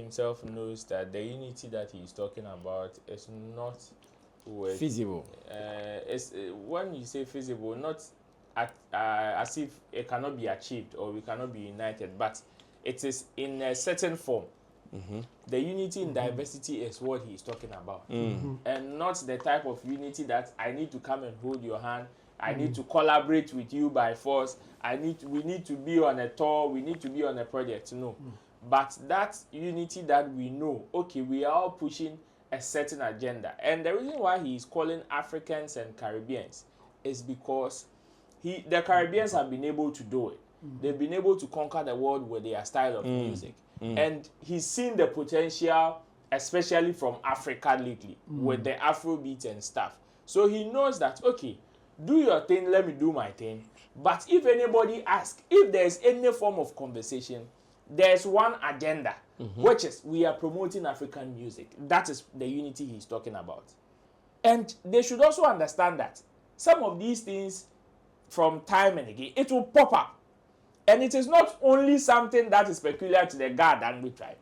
himself knows that the unity that he's talking about is not feasible. It's when you say feasible, not as if it cannot be achieved or we cannot be united, but it is in a certain form. The unity in diversity is what he's talking about, and not the type of unity that I need to come and hold your hand. I need to collaborate with you by force. We need to be on a tour. We need to be on a project. No, but that unity that we know. Okay, we are all pushing a certain agenda, and the reason why he is calling Africans and Caribbeans is because the Caribbeans have been able to do it. They've been able to conquer the world with their style of music. And he's seen the potential, especially from Africa lately, with the Afrobeat and stuff. So he knows that, okay, do your thing, let me do my thing. But if anybody asks, if there's any form of conversation, there's one agenda, which is we are promoting African music. That is the unity he's talking about. And they should also understand that some of these things, from time and again, it will pop up. And it is not only something that is peculiar to the Gadangbe tribe.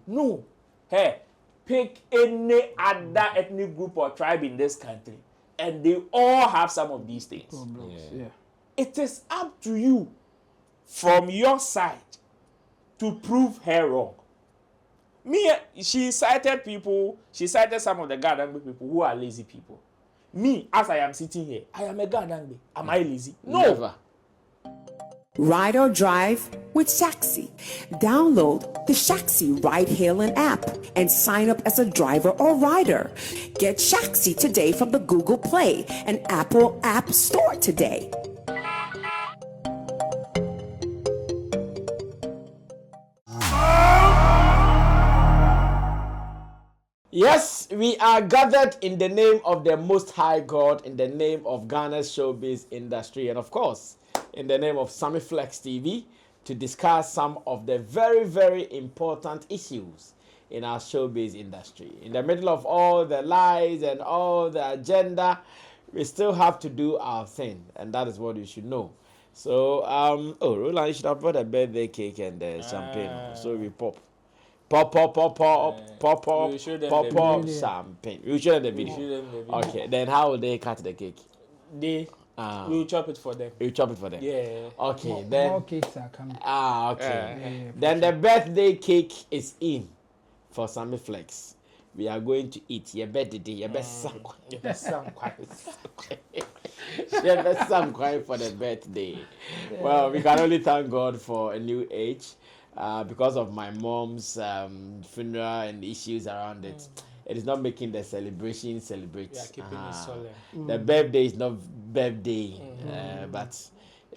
No. Hey, pick any other ethnic group or tribe in this country, and they all have some of these things. It is up to you, from your side, to prove her wrong. She cited some of the Gadangbe people who are lazy people. Me, as I am sitting here, I am a Gadangbe. Am I lazy? No. Never. Ride or drive with Shaxi. Download the Shaxi ride-hailing app and sign up as a driver or rider. Get Shaxi today from the Google Play and Apple App Store today. Yes, we are gathered in the name of the Most High God, in the name of Ghana's showbiz industry, and of course, in the name of Sammy Flex TV, to discuss some of the very, very important issues in our showbiz industry. In the middle of all the lies and all the agenda, we still have to do our thing, and that is what you should know. So, Roland, you should have brought a birthday cake and champagne, so we pop. Pop, champagne. We show them the video. Okay, then how will they cut the cake? We'll chop it for them. You chop it for them? Yeah. Okay, then. More cakes are coming. Okay. Then the birthday cake is in for Sammy Flex. We are going to eat your birthday. Your best some for the birthday. Well, we can only thank God for a new age. Because of my mom's funeral and the issues around it, it is not making the celebration celebrate. We are keeping it solemn. The birthday is not birthday, but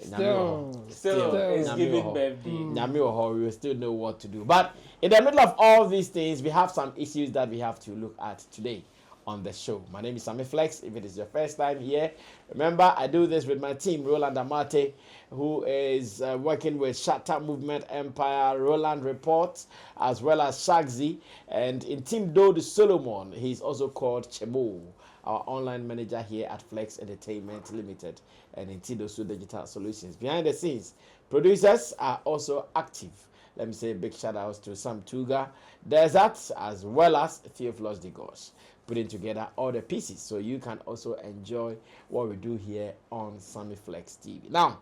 Still it's giving birthday. We will still know what to do. But in the middle of all these things, we have some issues that we have to look at today on the show. My name is Sammy Flex. If it is your first time here, remember I do this with my team, Roland Amate, who is working with Shatta Movement Empire, Roland Report, as well as Shagzi, and in Team Dode Solomon, he's also called Chemo, our online manager here at Flex Entertainment Limited, and in Tidosu Digital Solutions. Behind the scenes, producers are also active. Let me say a big shout out to Sam Tuga, Desert, as well as Theophilus Digos, putting together all the pieces so you can also enjoy what we do here on Sammy Flex TV. Now,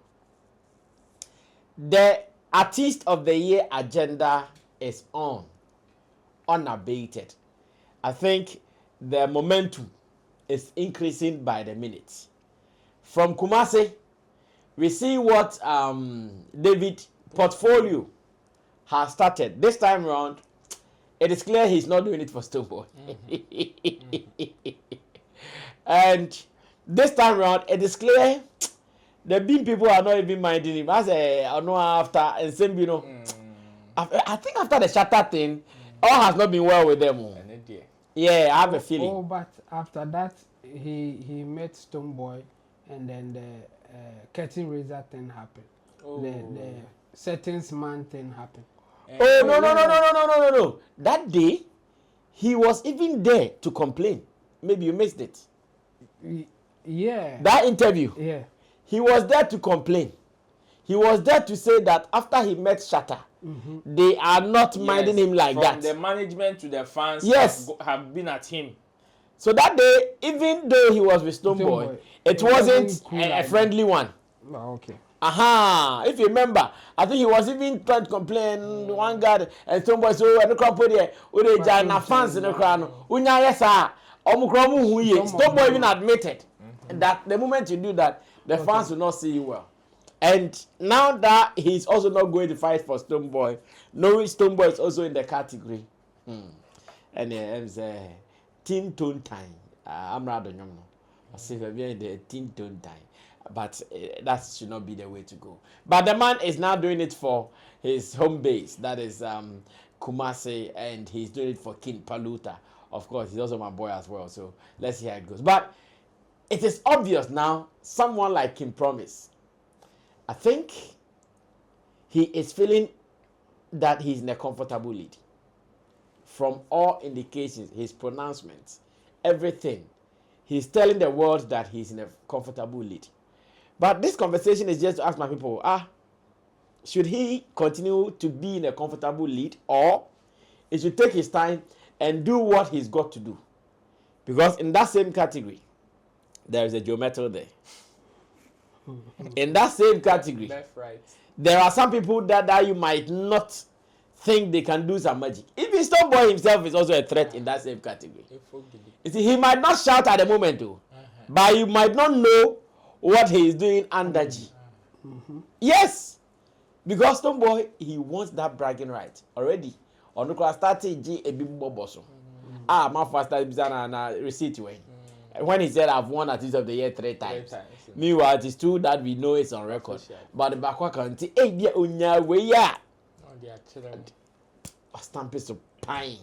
the Artist of the Year agenda is unabated. I think the momentum is increasing by the minute. From Kumasi, we see what David Portfolio has started. This time around, it is clear he's not doing it for Stoneboy. And this time around, it is clear the Beam people are not even minding him. As I know after, and same, I think after the Shatta thing, all has not been well with them. Yeah, I have a feeling. Oh, but after that, he met Stoneboy, and then the curtain raiser thing happened. The settings man thing happened. No. That day, he was even there to complain. Maybe you missed it. Yeah. That interview. Yeah. He was there to complain. he was there to say that after he met Shatta, they are not minding him like that. From the management to the fans have been at him. So that day, even though he was with Stonebwoy, it wasn't a friendly one. Oh, okay. If you remember, I think he was even trying to complain one guy and Stonebwoy so and the crowd put there, we na fans in the crowd. Unya yesa, omukromu huye. Stonebwoy even admitted that the moment you do that, the fans will not see you well. And now that he's also not going to fight for Stonebwoy, knowing Stonebwoy is also in the category. And it's teen tone time. I'm rather young. I say we're in the teen tone time. But that should not be the way to go. But the man is now doing it for his home base, that is Kumasi, and he's doing it for King Paluta. Of course, he's also my boy as well. So let's see how it goes. But it is obvious now, someone like King Promise, I think he is feeling that he's in a comfortable lead. From all indications, his pronouncements, everything, he's telling the world that he's in a comfortable lead. But this conversation is just to ask my people, should he continue to be in a comfortable lead, or he should take his time and do what he's got to do? Because in that same category, there is a geometry there. In that same category, Left, right. there are some people that you might not think they can do some magic. Even Stonebwoy himself is also a threat in that same category. You see, he might not shout at the moment though, but you might not know what he is doing under G. Yes, because Stonebwoy, he wants that bragging right already. On the started G a big boboso. My first time na receipt way. When he said I've won Artist of the Year 3 times. Meanwhile, it is true that we know it's on record. But the backward country, hey, dear unya way ya. A stamp is of pine.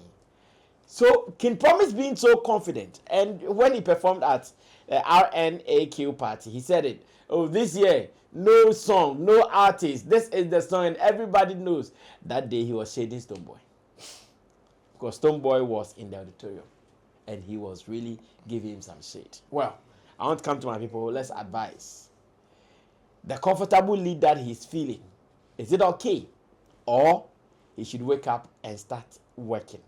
So King Promise being so confident, and when he performed at the RNAQ party, he said it. Oh, this year, no song, no artist. This is the song, and everybody knows. That day he was shading Stonebwoy, because Stonebwoy was in the auditorium, and he was really giving him some shade. Well, I want to come to my people. Let's advise. The comfortable lead that he's feeling, is it okay, or he should wake up and start working?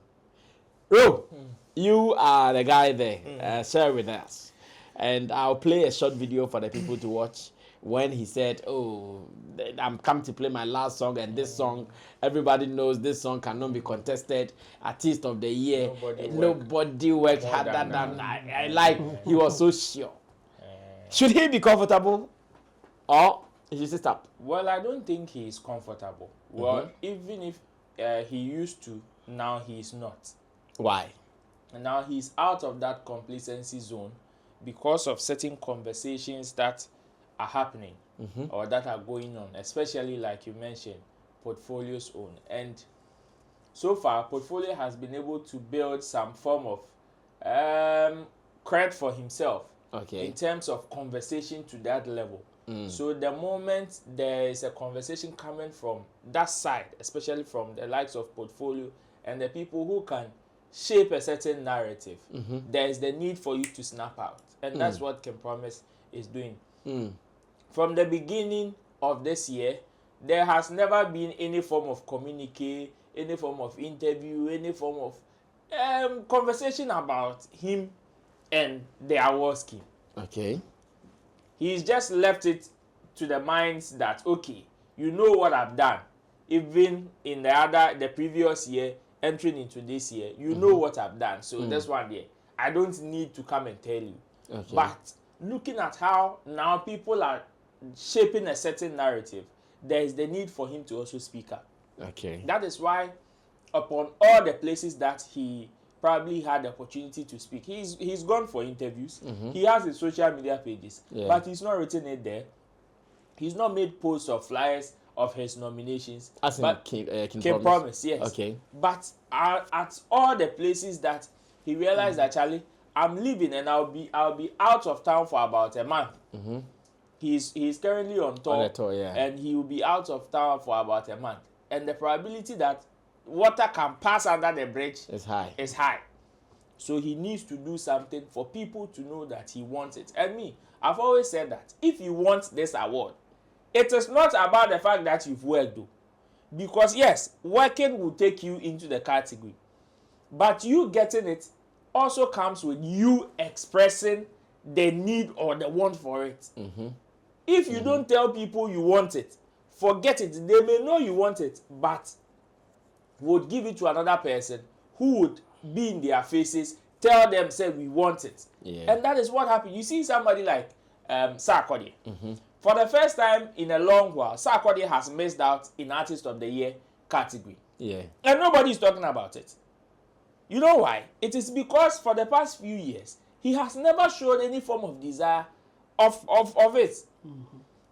You are the guy there. Share with us. And I'll play a short video for the people to watch when he said, I'm come to play my last song, and this song, everybody knows this song cannot be contested. Artist of the Year. Nobody worked harder than I like. He was so sure. Should he be comfortable, or he should stop? Well, I don't think he is comfortable. Well, even if he used to, now he is not. Why? And now he's out of that complacency zone because of certain conversations that are happening or that are going on, especially like you mentioned, Portfolio's own. And so far, Portfolio has been able to build some form of credit for himself in terms of conversation to that level. So the moment there is a conversation coming from that side, especially from the likes of Portfolio and the people who can shape a certain narrative, there is the need for you to snap out. And that's what King Promise is doing. From the beginning of this year, there has never been any form of communique, any form of interview, any form of conversation about him and the award scheme. He's just left it to the minds that, okay, you know what I've done. Even in the previous year, entering into this year, you know what I've done. So that's one year. I don't need to come and tell you. But looking at how now people are shaping a certain narrative, there is the need for him to also speak up. That is why upon all the places that he probably had the opportunity to speak, he's gone for interviews. He has his social media pages, but he's not written it there. He's not made posts or flyers of his nominations. As but King Promise, yes. But at all the places that he realized that, Charlie, I'm leaving and I'll be out of town for about a month. He's currently on tour, and he will be out of town for about a month. And the probability that water can pass under the bridge is high. So he needs to do something for people to know that he wants it. And me, I've always said that if you want this award, it is not about the fact that you've worked though. Because yes, working will take you into the category. But you getting it also comes with you expressing the need or the want for it. If you don't tell people you want it, forget it. They may know you want it, but would give it to another person who would be in their faces, tell them, say, we want it. Yeah. And that is what happened. You see somebody like Sarkodie. For the first time in a long while, Sarkodie has missed out in Artist of the Year category. Yeah. And nobody is talking about it. You know why? It is because for the past few years, he has never shown any form of desire of it.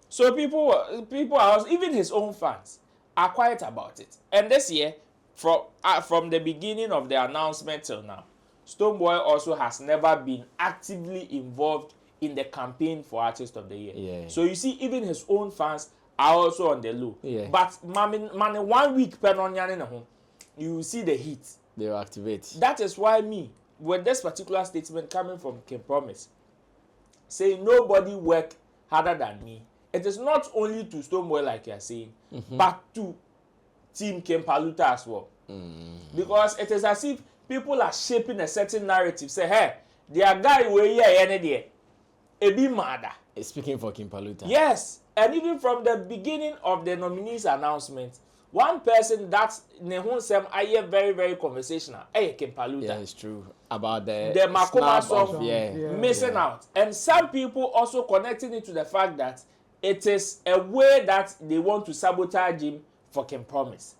So people are, even his own fans, are quiet about it. And this year, from the beginning of the announcement till now, Stonebwoy also has never been actively involved in the campaign for Artist of the Year. Yeah. So you see, even his own fans are also on the low. Yeah. But man, 1 week you see the heat. They will activate. That is why when this particular statement coming from King Promise, saying nobody work harder than me, it is not only to Stonebwoy like you are saying, but to Team Kempaluta as well. Because it is as if people are shaping a certain narrative. Say, hey, there guy where here any day, it be murder. Speaking for Kempaluta. Yes, and even from the beginning of the nominees announcement, one person that's Nehun I hear very, very conversational. Hey, Kempaluta. Yeah, it's true. About the Makoma snap of- song yeah. out. And some people also connecting it to the fact that it is a way that they want to sabotage him for King Promise.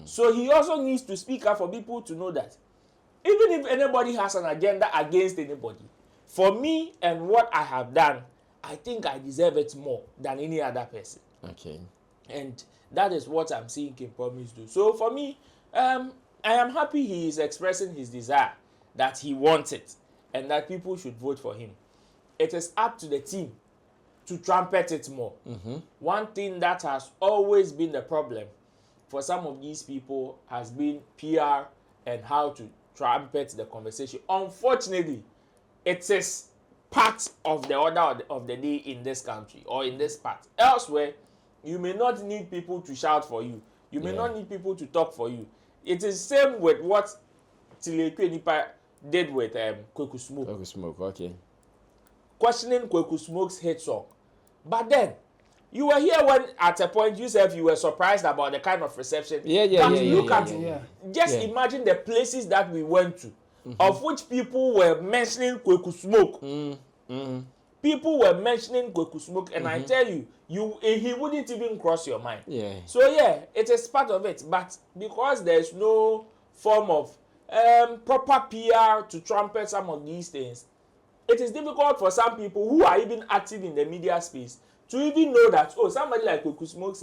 So he also needs to speak up for people to know that even if anybody has an agenda against anybody, for me and what I have done, I think I deserve it more than any other person. Okay. And that is what I'm seeing King Promise do. So for me, I am happy he is expressing his desire that he wants it and that people should vote for him. It is up to the team to trumpet it more. One thing that has always been the problem for some of these people has been PR and how to trumpet the conversation. Unfortunately, it is part of the order of the day in this country or in this part. Elsewhere, you may not need people to shout for you. You may not need people to talk for you. It is same with what Tilekwe Nipa did with Kweku Smoke. Kweku Smoke, okay. Questioning Kweku Smoke's hit song. But then, you were here when at a point you were surprised about the kind of reception. Just imagine the places that we went to, of which people were mentioning Kweku Smoke. People were mentioning Kweku Smoke, and I tell you, he wouldn't even cross your mind. Yeah. So yeah, it is part of it. But because there is no form of proper PR to trumpet some of these things, it is difficult for some people who are even active in the media space to even know that, oh, somebody like Kweku Smoke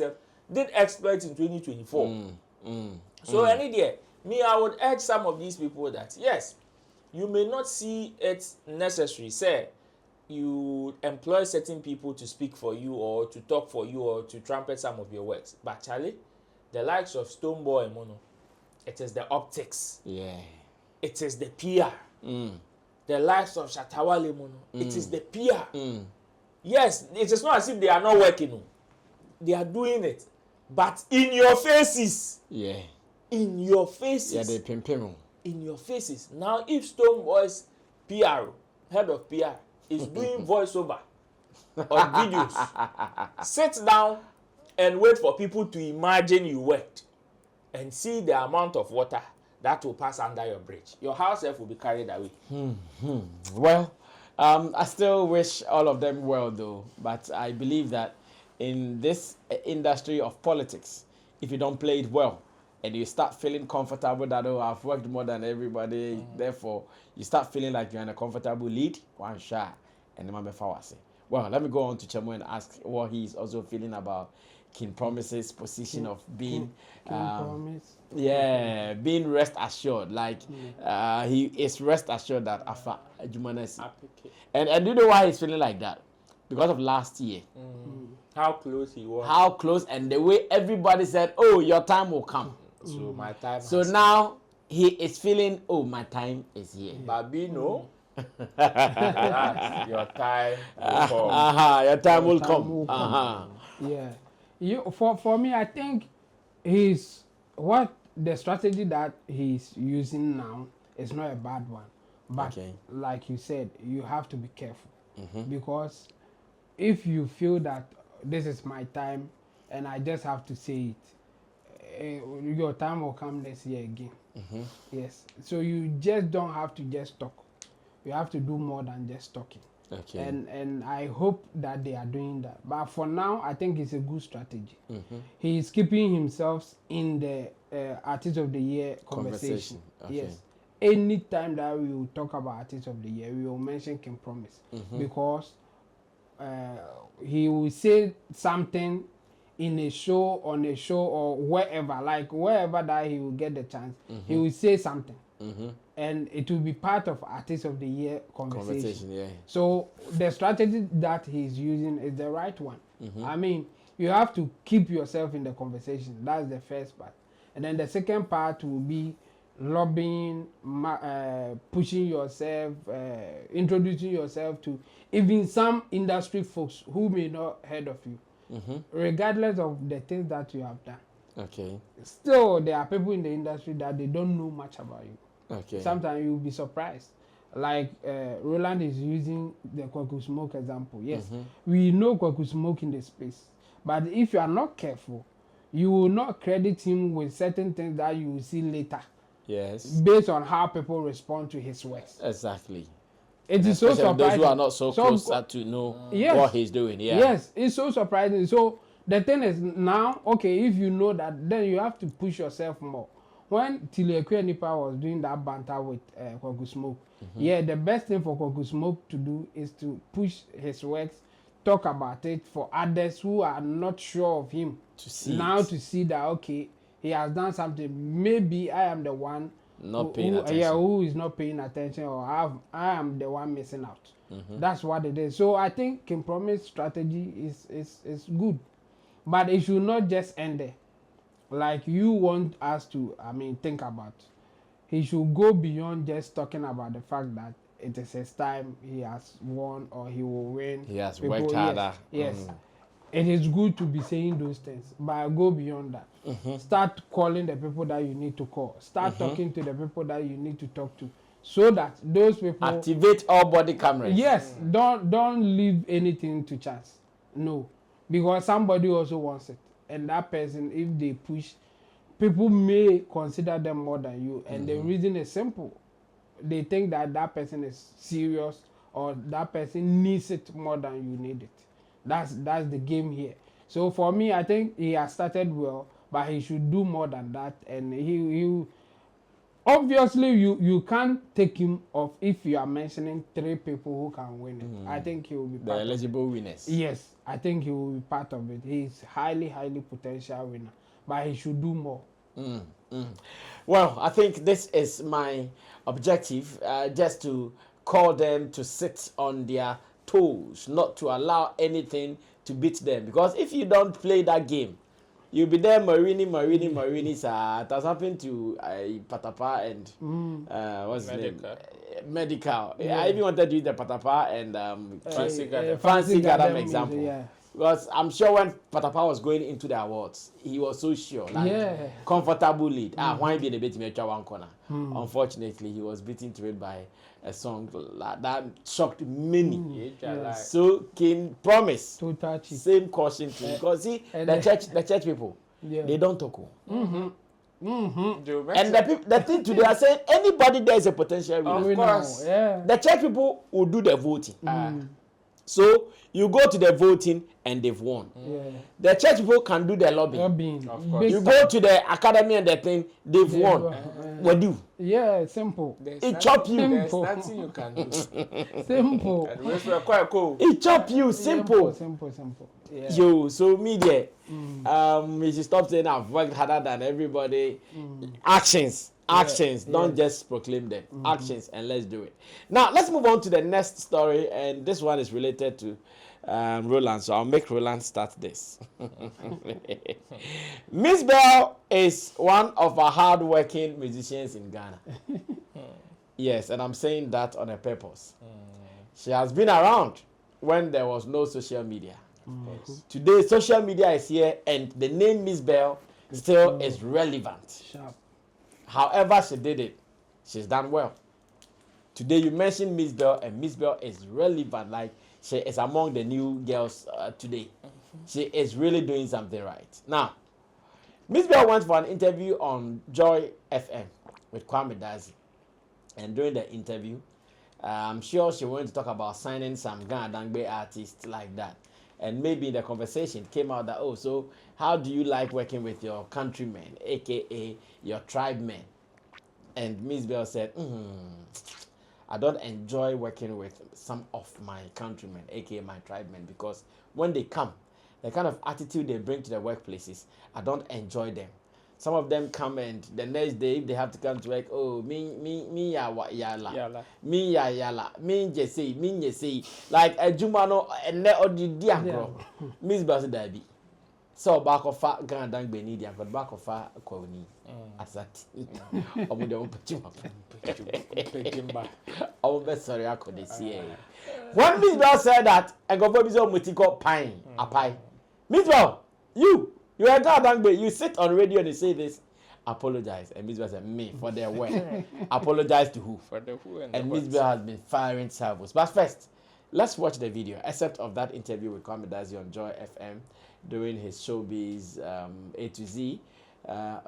did exploit in 2024. So any day, I would urge some of these people that, yes, you may not see it necessary, say, you employ certain people to speak for you or to talk for you or to trumpet some of your works. But Charlie, the likes of Stonebwoy and Mono, it is the optics. Yeah. It is the PR. The likes of Shatta Wale Mono, it is the PR. Yes, it is not as if they are not working. No. They are doing it. But in your faces. Yeah. In your faces. Yeah, they pimp. In your faces. Now, if Stonebwoy's PR, head of PR, is doing voiceover on videos, sit down and wait for people to imagine you worked and see the amount of water that will pass under your bridge. Your house will be carried away. Well, I still wish all of them well, though. But I believe that in this industry of politics, if you don't play it well, and you start feeling comfortable that, oh, I've worked more than everybody, therefore, you start feeling like you're in a comfortable lead, one shot, and then well, let me go on to Chemo and ask what he's also feeling about King Promise's position of being being rest assured. Like he is rest assured that Afa Jumanesi. And do you know why he's feeling like that? Because of last year. How close he was. How close, and the way everybody said, oh, your time will come. So my time. So now he is feeling, oh, my time is here. Babino. Your time will come. Your time will come. Yeah. For me, I think the strategy that he's using now is not a bad one. But like you said, you have to be careful. Because if you feel that this is my time and I just have to say it, your time will come next year again. Yes. So you just don't have to just talk. You have to do more than just talking. Okay. And I hope that they are doing that. But for now, I think it's a good strategy. He is keeping himself in the Artist of the Year conversation. Okay. Yes. Anytime that we will talk about Artist of the Year, we will mention King Promise. Because he will say something in a show, on a show, or wherever, like wherever that he will get the chance, he will say something. And it will be part of Artist of the Year conversation. Yeah. So the strategy that he's using is the right one. I mean, you have to keep yourself in the conversation. That's the first part. And then the second part will be lobbying, pushing yourself, introducing yourself to even some industry folks who may not heard of you, regardless of the things that you have done. Okay. Still, there are people in the industry that they don't know much about you. Okay. Sometimes you'll be surprised. Like Roland is using the Kwaku Smoke example. Yes, we know Kwaku Smoke in the space. But if you are not careful, you will not credit him with certain things that you will see later. Yes. Based on how people respond to his works. Exactly. It is so surprising. Those who are not so close to know what he's doing. Yeah. Yes, it's so surprising. So the thing is now, okay, if you know that, then you have to push yourself more. When Tilekwe Nipa was doing that banter with Kwaku Smoke, yeah, the best thing for Kwaku Smoke to do is to push his works, talk about it for others who are not sure of him. To see to see that, okay, he has done something. Maybe I am the one who is not paying attention, or I am the one missing out. That's what it is. So I think King Promise strategy is good, but it should not just end there. Like you want us to, think about. He should go beyond just talking about the fact that it is his time, he has won or he will win. He has worked harder. Yes. It is good to be saying those things, but go beyond that. Start calling the people that you need to call. Start talking to the people that you need to talk to, so that those people activate all body cameras. Yes, don't leave anything to chance. No, because somebody also wants it, and that person, if they push, people may consider them more than you, and the reason is simple. They think that that person is serious, or that person needs it more than you need it. That's the game here. So for me, I think he has started well, but he should do more than that. And he obviously you can't take him off if you are mentioning 3 people who can win it. I think he will be part the eligible winners. Yes, I think he will be part of it. He's highly potential winner, but he should do more. Well, I think this is my objective, just to call them to sit on their toes, not to allow anything to beat them. Because if you don't play that game, you'll be there marini, sir. It has happened to Patapa and what's his name? Medical. Yeah. I even wanted to use the Patapa and Fancy Gadam example. Yeah. Because I'm sure when Patapa was going into the awards, he was so sure, like comfortable lead. Why be the beat me one corner? Unfortunately, he was beaten to it by a song that shocked many. So King Promise, same caution too, because see the church people, they don't talk. And the thing today are saying anybody there is a potential winner. Of course, the church people will do the voting. So you go to the voting and they've won. The church people can do the lobbying. Of course. You go to the academy and the thing, they've won. What do? Yeah, simple. It chop you. There's nothing you can do. Simple. We're quite cool. It chop you. Simple. Simple. Yeah. Yo, so media, we should stop saying I've worked harder than everybody. Actions. Don't just proclaim them. Actions, and let's do it. Now let's move on to the next story, and this one is related to Roland, so I'll make Roland start this. Mzbel is one of our hard-working musicians in Ghana. Yes, and I'm saying that on a purpose. She has been around when there was no social media. Today, social media is here, and the name Mzbel still is relevant. Sharp. However she did it, she's done well. Today, you mentioned Mzbel, and Mzbel is relevant. Like, she is among the new girls today. She is really doing something right. Now, Mzbel went for an interview on Joy FM with Kwame Dazi. And during the interview, I'm sure she wanted to talk about signing some Ghana Dangbe artists like that. And maybe in the conversation came out that, oh, so how do you like working with your countrymen, aka your tribe men? And Mzbel said, I don't enjoy working with some of my countrymen, aka my tribe men, because when they come, the kind of attitude they bring to the workplaces, I don't enjoy them. Some of them come and the next day if they have to come to work, oh, me ya yala, me ya yala, me jesse, like a jumano and ne odi diagro. Miss Bassy Dabi. So back of fat Ghana Dang Benidia, but back of fat Koni. As that. I would oh, best sorry, I could see. When Miss Bell said that, I go for Miss Mutiko Pine, a pie. Miss Bell, you are Ghana Dang, you sit on radio and you say this. Apologize. And Miss Bell said, me for their work. Apologize to who? For the who and Miss Bell has been firing salvos. But first, let's watch the video, except of that interview with Kwame Dazi on Joy FM during his showbiz A to Z.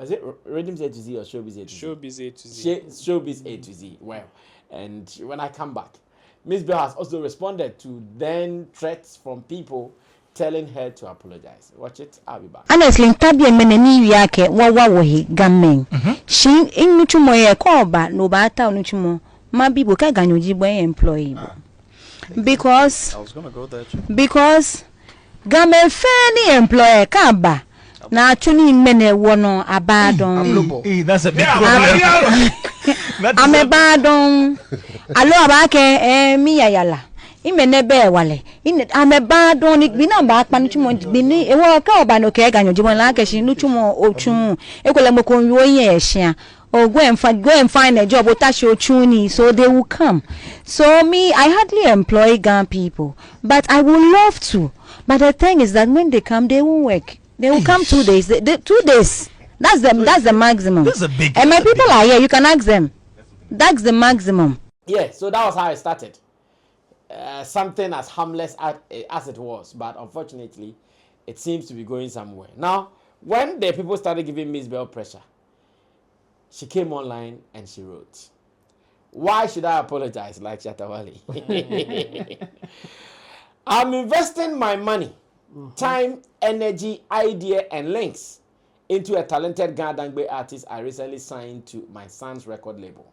Is it Rhythms A to Z or Showbiz A to Z? Showbiz A to Z. Showbiz A to Z. Well, and when I come back, Miss Bell has also responded to then threats from people telling her to apologize. Watch it. I'll be back. Honestly, tabi meneni yake wa he gamen. She in nuchumo ye ko ba no ba ta nuchumo. Ma bibo ka ganyoji boy employee. Because I was gonna go there too. Because gamen feni employer ka ba. Na actually mene wono abadon. That's a big problem. I'm a badon. Alo abake mi yala. Imene be wale. I'm a badon. It be na ba panuchumo bini. E wo ka oba no ke ganyo jibon la ke shi nuchumo ochumu. E ko le mo kon yo yen ehia. Or go and find a job so they will come. So me, I hardly employ Ghana people, but I would love to. But the thing is that when they come, they won't work. They will come 2 days. 2 days. That's the maximum. This is a big. And my people are here. You can ask them. That's the maximum. Yeah. So that was how it started. Something as harmless as it was, but unfortunately, it seems to be going somewhere. Now, when the people started giving Mzbel pressure, she came online and she wrote, "Why should I apologize like Shatta Wale? I'm investing my money, time, energy, idea, and links into a talented Ghana Dangbe artist I recently signed to my son's record label.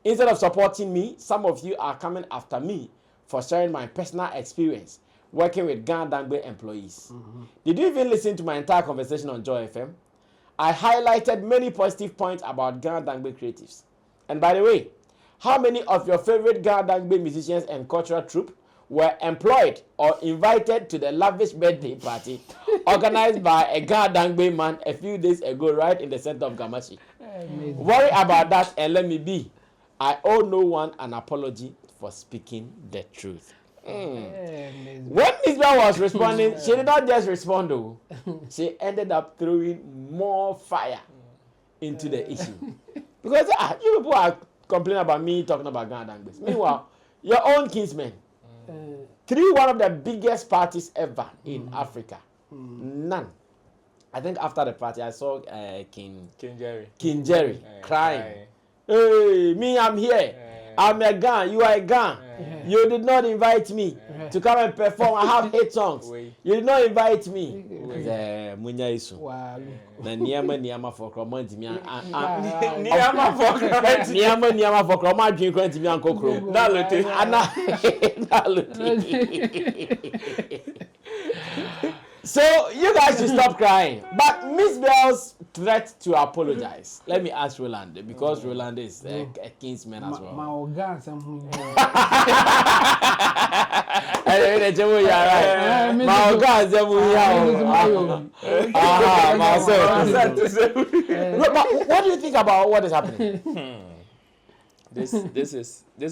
Instead of supporting me, some of you are coming after me for sharing my personal experience working with Ghana Dangbe employees. Did you even listen to my entire conversation on Joy FM? I highlighted many positive points about Ghana Dangbe creatives. And by the way, how many of your favorite Ghana Dangbe musicians and cultural troupe were employed or invited to the lavish birthday party organized by a Ghana Dangbe man a few days ago right in the center of Gamashi? Worry about that and let me be. I owe no one an apology for speaking the truth." When Mzbel was responding, she did not just respond though. She ended up throwing more fire into the issue. Because you people are complaining about me talking about Ghana Dangbe. Meanwhile, your own kinsmen threw one of the biggest parties ever in Africa. None. I think after the party, I saw King Jerry crying. Hey, me, I'm here. I'm a Ghana. You are a Ghana. You did not invite me to come and perform. I have 8 songs. You did not invite me. Munya isu. Na niyama for kroma ntimi niyama for kroma adwin kwa ntimi ankokro. Na lote. So you guys should stop crying. But Mzbel's threat to apologize. Let me ask Roland, because Roland is a kinsman as well. My what do you think about what is happening? This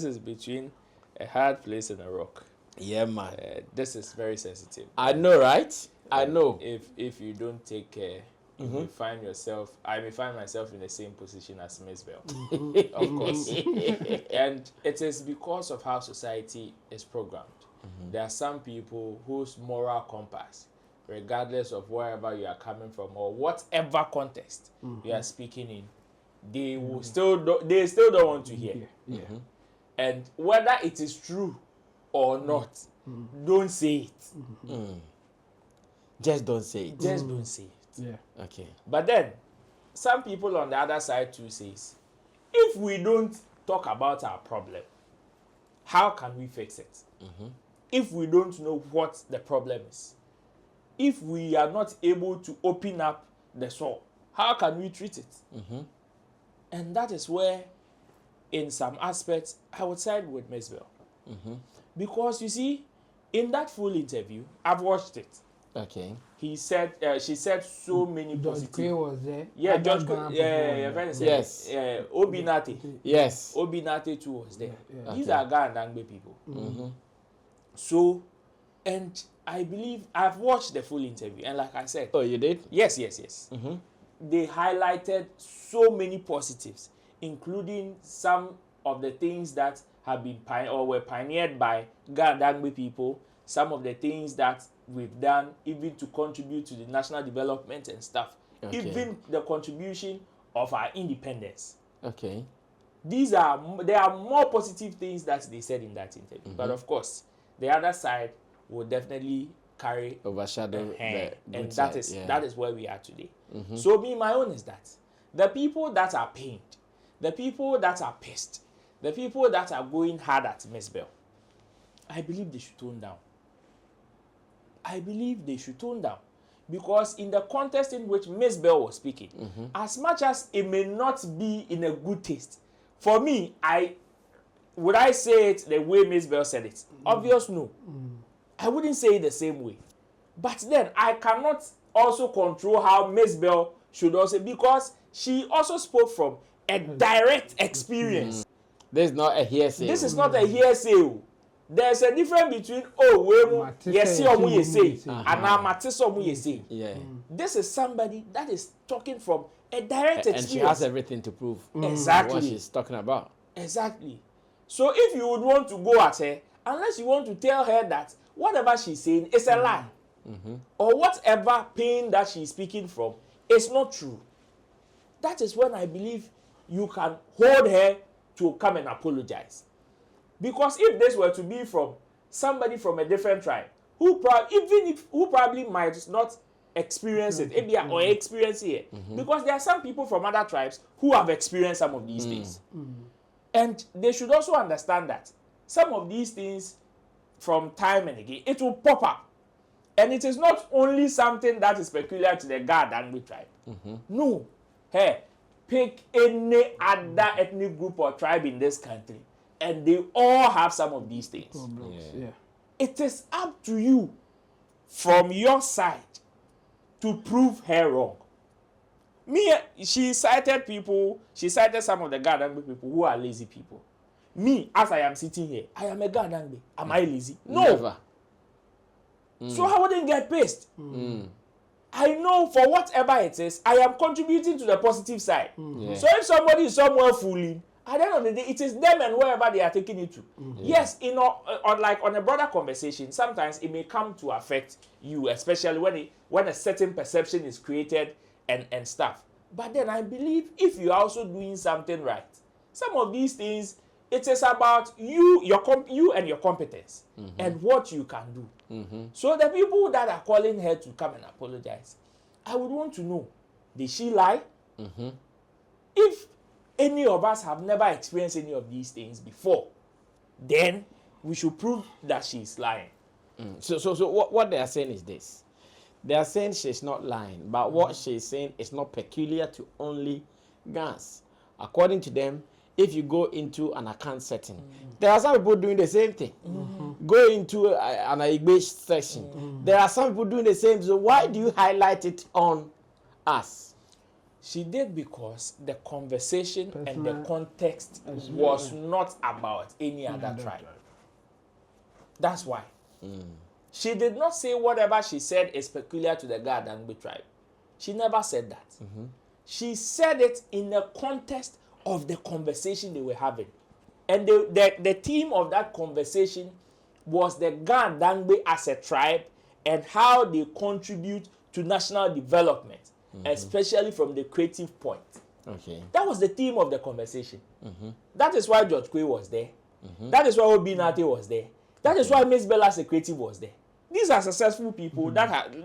is between a hard place and a rock. Yeah, man. This is very sensitive. I know, right? I know. If you don't take care, you may find yourself. I may find myself in the same position as Mzbel, of course. And it is because of how society is programmed. There are some people whose moral compass, regardless of wherever you are coming from or whatever context you are speaking in, they will still don't want to hear. And whether it is true or not, don't say it. Just don't say it. Just don't say it. Yeah. Okay. But then, some people on the other side too says, if we don't talk about our problem, how can we fix it? If we don't know what the problem is, if we are not able to open up the sore, how can we treat it? And that is where, in some aspects, I would side with Mzbel. Because you see, in that full interview, I've watched it. Okay. He said, she said so many George positive. Quay was there. Yeah, Other George. Ghana Yes. Yes. Obinate. Yes. Obinate too was there. Yeah. These are Ghana and Angbe people. So, and I believe I've watched the full interview, and like I said, Oh, you did? yes. They highlighted so many positives, including some of the things that have been were pioneered by Ghana and Angbe people. Some of the things that we've done, even to contribute to the national development and stuff. Okay. Even the contribution of our independence. Okay. There are more positive things that they said in that interview. But of course, the other side will definitely carry Overshadow the and good that side, is yeah. that is where we are today. So my own is that the people that are pained, the people that are pissed, the people that are going hard at Mzbel, I believe they should tone down. I believe they should tone down. Because in the context in which Mzbel was speaking, as much as it may not be in a good taste, for me, would I say it the way Mzbel said it? Obvious, no. I wouldn't say it the same way. But then I cannot also control how Mzbel should also, because she also spoke from a direct experience. This is not a hearsay. This is not a hearsay. There's a difference between yes, and Yeah. This is somebody that is talking from a direct And experience. she has everything to prove. Exactly. What she's talking about. Exactly. So if you would want to go at her, unless you want to tell her that whatever she's saying is a lie, or whatever pain that she's speaking from is not true, that is when I believe you can hold her to come and apologize. Because if this were to be from somebody from a different tribe, who probably might not experience it, or experience it, because there are some people from other tribes who have experienced some of these things. And they should also understand that some of these things, from time and again, it will pop up. And it is not only something that is peculiar to the Ghana tribe. No. Hey, pick any other ethnic group or tribe in this country, and they all have some of these things. Yeah. It is up to you, from your side, to prove her wrong. She cited some of the Ghana people who are lazy people. Me, as I am sitting here, I am a Ghana. Am I lazy? No. Never. So I wouldn't get pissed. I know for whatever it is, I am contributing to the positive side. Yeah. So if somebody is somewhere fooling, at the end of the day, it is them and wherever they are taking it to. Yes, on a broader conversation, sometimes it may come to affect you, especially when a certain perception is created and stuff. But then I believe if you are also doing something right, some of these things, it is about you and your competence and what you can do. So the people that are calling her to come and apologize, I would want to know, did she lie? If any of us have never experienced any of these things before, then we should prove that she is lying. So what they are saying is this. They are saying she's not lying, but what she's saying is not peculiar to only Ghans. According to them, if you go into an account setting, there are some people doing the same thing. Go into an Igbe section. There are some people doing the same. So why do you highlight it on us? She did because the conversation and the context was not about any other tribe. That's why. She did not say whatever she said is peculiar to the Gadangbe tribe. She never said that. She said it in the context of the conversation they were having. And the theme of that conversation was the Gadangbe as a tribe and how they contribute to national development, especially from the creative point. Okay. That was the theme of the conversation. That is why George Kwe was there. That is why Obi Nate was there. That is why Mzbel as a creative was there. These are successful people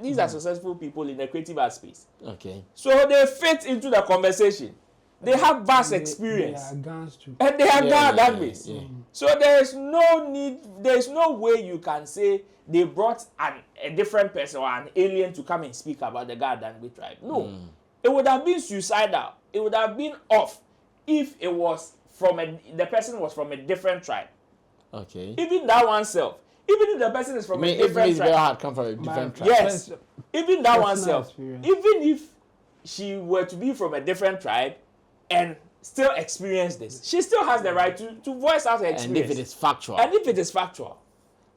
these are successful people in the creative art space. Okay. So they fit into the conversation. They have vast experience. They are guns too. And they have that base. yeah. So there is no need, there is no way you can say they brought a different person or an alien to come and speak about the Gadangbe tribe. No. It would have been suicidal. It would have been off if it was the person was from a different tribe. Okay. Even that oneself. Even if the person is from a different if tribe. had come from a different tribe. Yes. Even that personal oneself. experience. Even if she were to be from a different tribe and still experience this, she still has the right to voice out her experience. And if it is factual. And if it is factual.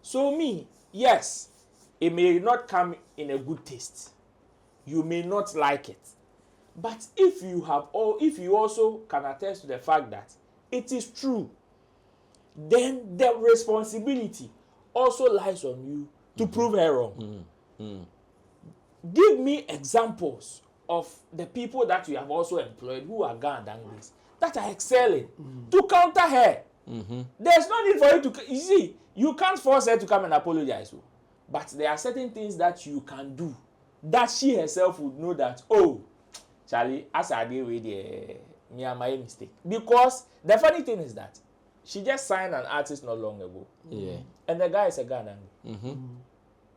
So me, yes, it may not come in a good taste. You may not like it. But if you also can attest to the fact that it is true, then the responsibility also lies on you to prove her wrong. Give me examples of the people that you have also employed who are Gandanglis that are excelling to counter her. There's no need for you to, you see, you can't force her to come and apologize. But there are certain things that you can do that she herself would know that, oh, Charlie, as I did with me and my mistake. Because the funny thing is that she just signed an artist not long ago. Yeah. And the guy is a Ghanaian.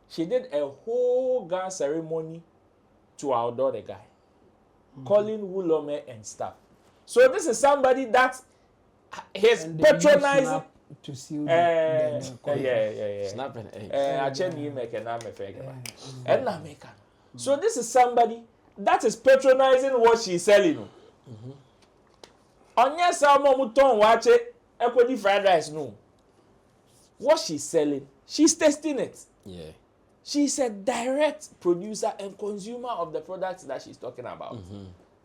She did a whole Ghana ceremony to outdoor the guy, calling Wulome and stuff. So this is somebody that is patronizing. To seal Yeah. Snapping. So this is somebody that is patronizing what she's selling. Onya salmo muton wache equity fried rice no. What she's selling, she's testing it. Yeah. She's a direct producer and consumer of the products that she's talking about.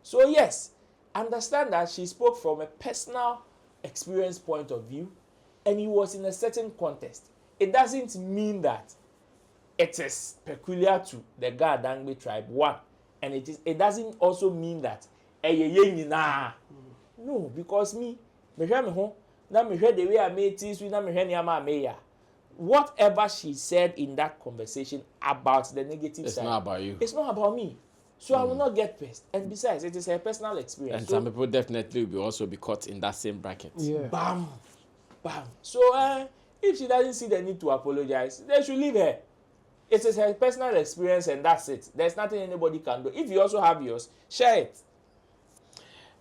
So yes, understand that she spoke from a personal experience point of view and it was in a certain context. It doesn't mean that it is peculiar to the Gadangbe tribe, one. And it doesn't also mean that no, because me home, na me heard the way I made this, na me heard whatever she said in that conversation about the negative It's side. not about you. It's not about me. So I will not get pissed. And besides, it is her personal experience. And so, some people definitely will also be caught in that same bracket. Yeah. bam, bam. So if she doesn't see the need to apologize, they should leave her. It is her personal experience and that's it. There's nothing anybody can do. If you also have yours, share it.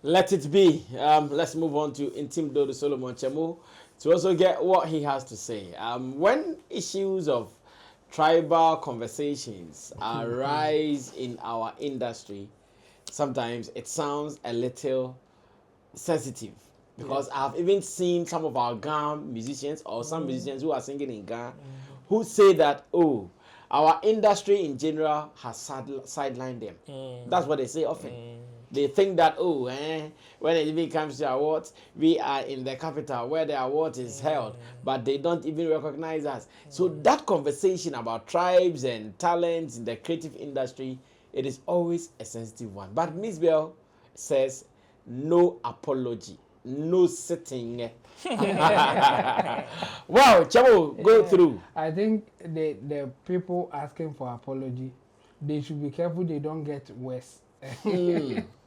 Let it be. Let's move on to Intim Dodo Solomon Chemu to also get what he has to say. When issues of tribal conversations arise in our industry, sometimes it sounds a little sensitive because I've even seen some of our Ghana musicians or some musicians who are singing in Ghana who say that, oh, our industry in general has sidelined them. That's what they say often. They think that, oh, when it even comes to awards, we are in the capital where the award is held, but they don't even recognize us. So that conversation about tribes and talents in the creative industry, it is always a sensitive one. But Mzbel says, no apology, no sitting. Wow, Chamo, go through. I think the people asking for apology, they should be careful they don't get worse.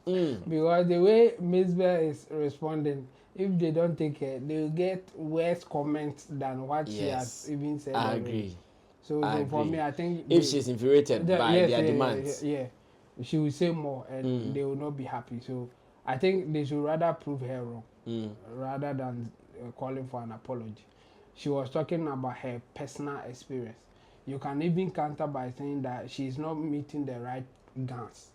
Because the way Mzbel is responding, if they don't take care, they will get worse comments than what she has even said. I already. agree. So for me, I think if she's infuriated by their demands, she will say more and they will not be happy. So I think they should rather prove her wrong rather than calling for an apology. She was talking about her personal experience. You can even counter by saying that she's not meeting the right guns.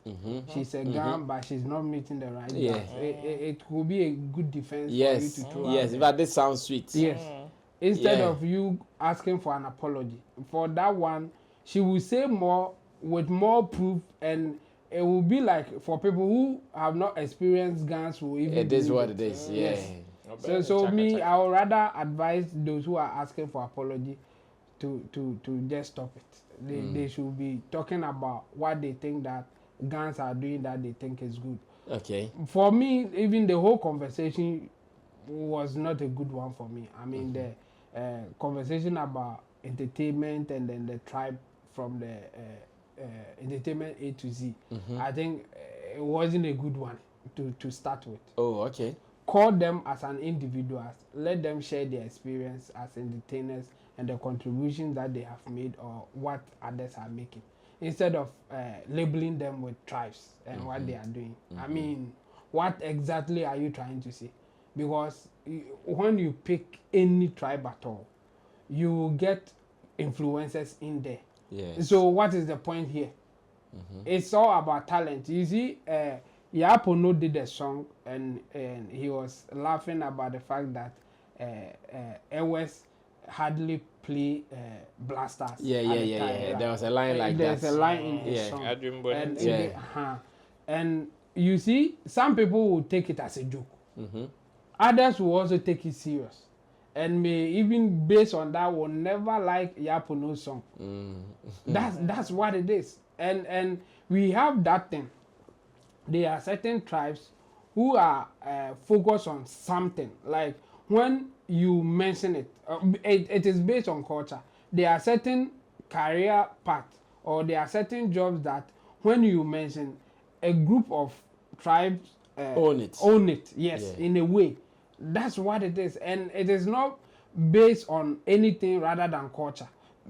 She's a gun, but she's not meeting the right guns. It could be a good defense for you to throw out yes, there. but this sounds sweet. Yes. instead of you asking for an apology. For that one, she will say more with more proof, and it will be like for people who have not experienced guns will even. It is what it is. Yeah. Yes. So me, I would rather advise those who are asking for apology to just stop it. They should be talking about what they think that guns are doing that they think is good. Okay. For me, even the whole conversation was not a good one for me. I mean, the conversation about entertainment and then the tribe from the entertainment A to Z. I think it wasn't a good one to start with. Oh, okay. Call them as an individual. Let them share their experience as entertainers and the contributions that they have made or what others are making, instead of labeling them with tribes and what they are doing. I mean, what exactly are you trying to say? Because when you pick any tribe at all, you will get influencers in there. Yes. So what is the point here? It's all about talent. You see, Yapono did a song and he was laughing about the fact that Ewes hardly play blasters. Yeah. There was a line like that. There's a line in his song. And And you see, some people will take it as a joke. Others will also take it serious. And may even based on that will never like Yapono's song. That's what it is. And we have that thing. There are certain tribes who are focused on something. Like when you mention it, it is based on culture. There are certain career paths or there are certain jobs that when you mention a group of tribes own it. Yes, in a way. That's what it is. And it is not based on anything rather than culture.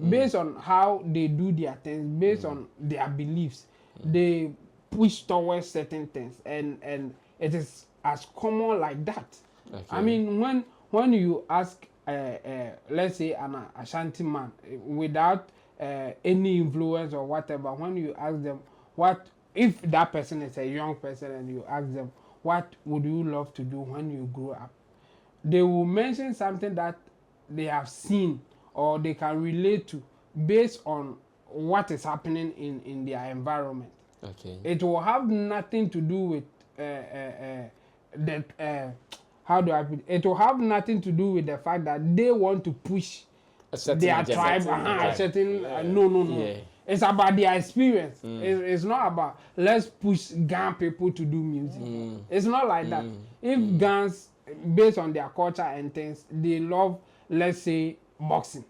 Based on how they do their things, based on their beliefs. They push towards certain things, and it is as common like that. Okay. I mean, when you ask, let's say an Ashanti man without any influence or whatever, when you ask them what if that person is a young person and you ask them what would you love to do when you grow up, they will mention something that they have seen or they can relate to based on what is happening in their environment. Okay. It will have nothing to do with how do I put it? It will have nothing to do with the fact that they want to push their tribe. No. Yeah. It's about their experience. It's not about let's push Gan people to do music. It's not like that. If Gans, based on their culture and things, they love, let's say, boxing.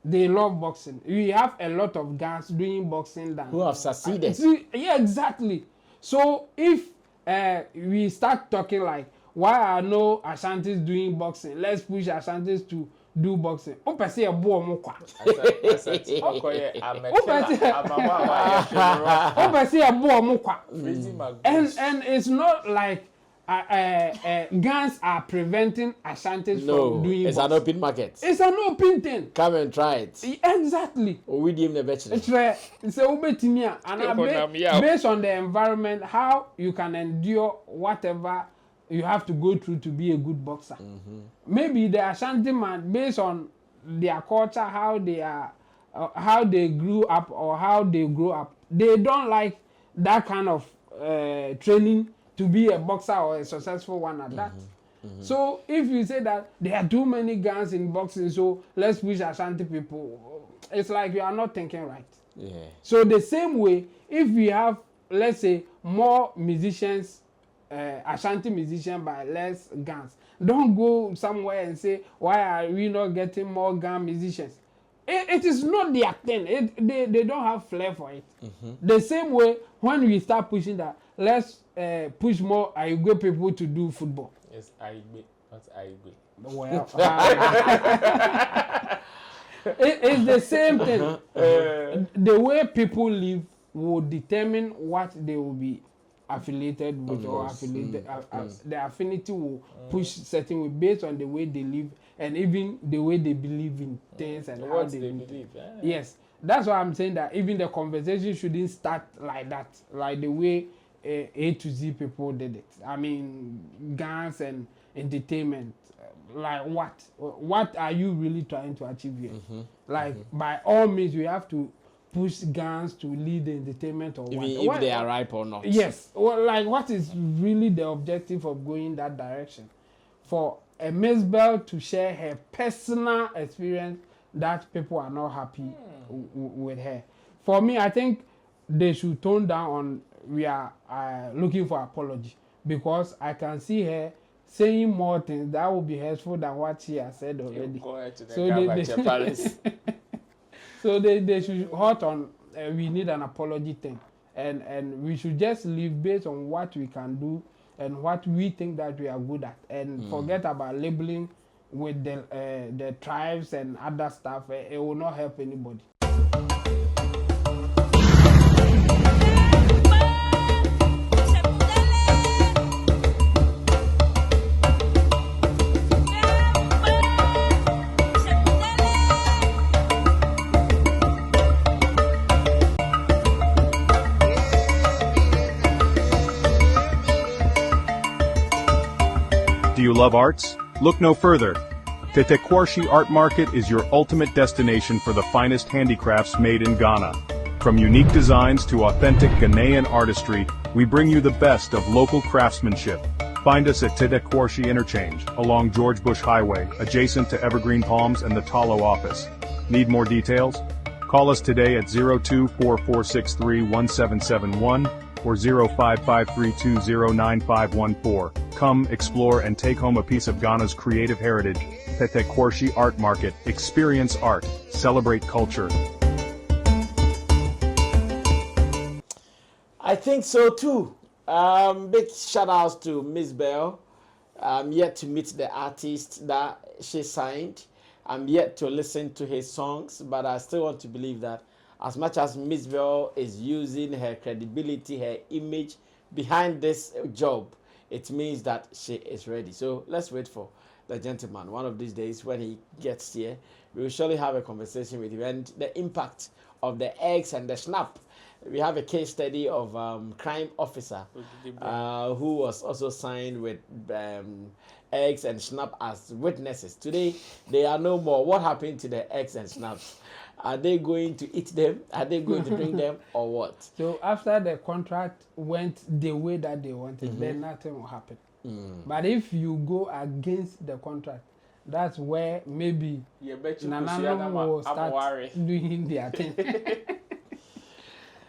They love boxing. We have a lot of guys doing boxing than who have succeeded. Yeah, exactly. So if we start talking like, why are no Ashantis doing boxing? Let's push Ashantis to do boxing. And it's not like guns are preventing Ashantis from doing it's an open market. It's an open thing. Come and try it. Exactly. We deem the bachelor. It's based on the environment, how you can endure whatever you have to go through to be a good boxer. Maybe the Ashanti man, based on their culture, how they are, how they grew up or how they grow up, they don't like that kind of training to be a boxer or a successful one at that. So if you say that there are too many guns in boxing, so let's push Ashanti people, it's like you are not thinking right. Yeah. So the same way, if we have, let's say, more musicians, Ashanti musicians by less guns, don't go somewhere and say, why are we not getting more gun musicians? It is not their thing. They don't have flair for it. The same way, when we start pushing that, let's push more Aigwe people to do football. Yes, Aigwe, not Aigwe. Well, it's the same thing. The way people live will determine what they will be affiliated with or affiliated. The affinity will push certain way based on the way they live and even the way they believe in things and how they believe. Yes, that's why I'm saying that even the conversation shouldn't start like that, like the way A to Z people did it. I mean, guns and entertainment. like what? What are you really trying to achieve here? Like by all means, we have to push guns to lead the entertainment or Even what? if they are ripe or not. Yes. Well, like what is really the objective of going that direction? For a Mzbel to share her personal experience that people are not happy with her. For me, I think they should tone down on we are looking for apology, because I can see her saying more things that will be hurtful than what she has said already. So they should hot on we need an apology thing, and we should just live based on what we can do and what we think that we are good at, and forget about labeling with the tribes and other stuff. It will not help anybody. Do you love arts? Look no further. Tetekwarshi Art Market is your ultimate destination for the finest handicrafts made in Ghana. From unique designs to authentic Ghanaian artistry, we bring you the best of local craftsmanship. Find us at Tetekwarshi Interchange, along George Bush Highway, adjacent to Evergreen Palms and the Talo office. Need more details? Call us today at 0244631771 or 0553209514. Come, explore, and take home a piece of Ghana's creative heritage. Tetekwarshi Art Market. Experience art. Celebrate culture. I think so too. Big shout outs to Mzbel. I'm yet to meet the artist that she signed. I'm yet to listen to his songs, but I still want to believe that as much as Mzbel is using her credibility, her image behind this job, it means that she is ready. So let's wait for the gentleman. One of these days when he gets here, we will surely have a conversation with him. And the impact of the eggs and the snap. We have a case study of crime officer who was also signed with eggs and snap as witnesses. Today, they are no more. What happened to the eggs and snaps? Are they going to eat them? Are they going to drink them or what? So after the contract went the way that they wanted, then nothing will happen. But if you go against the contract, that's where maybe Nana will start doing their thing.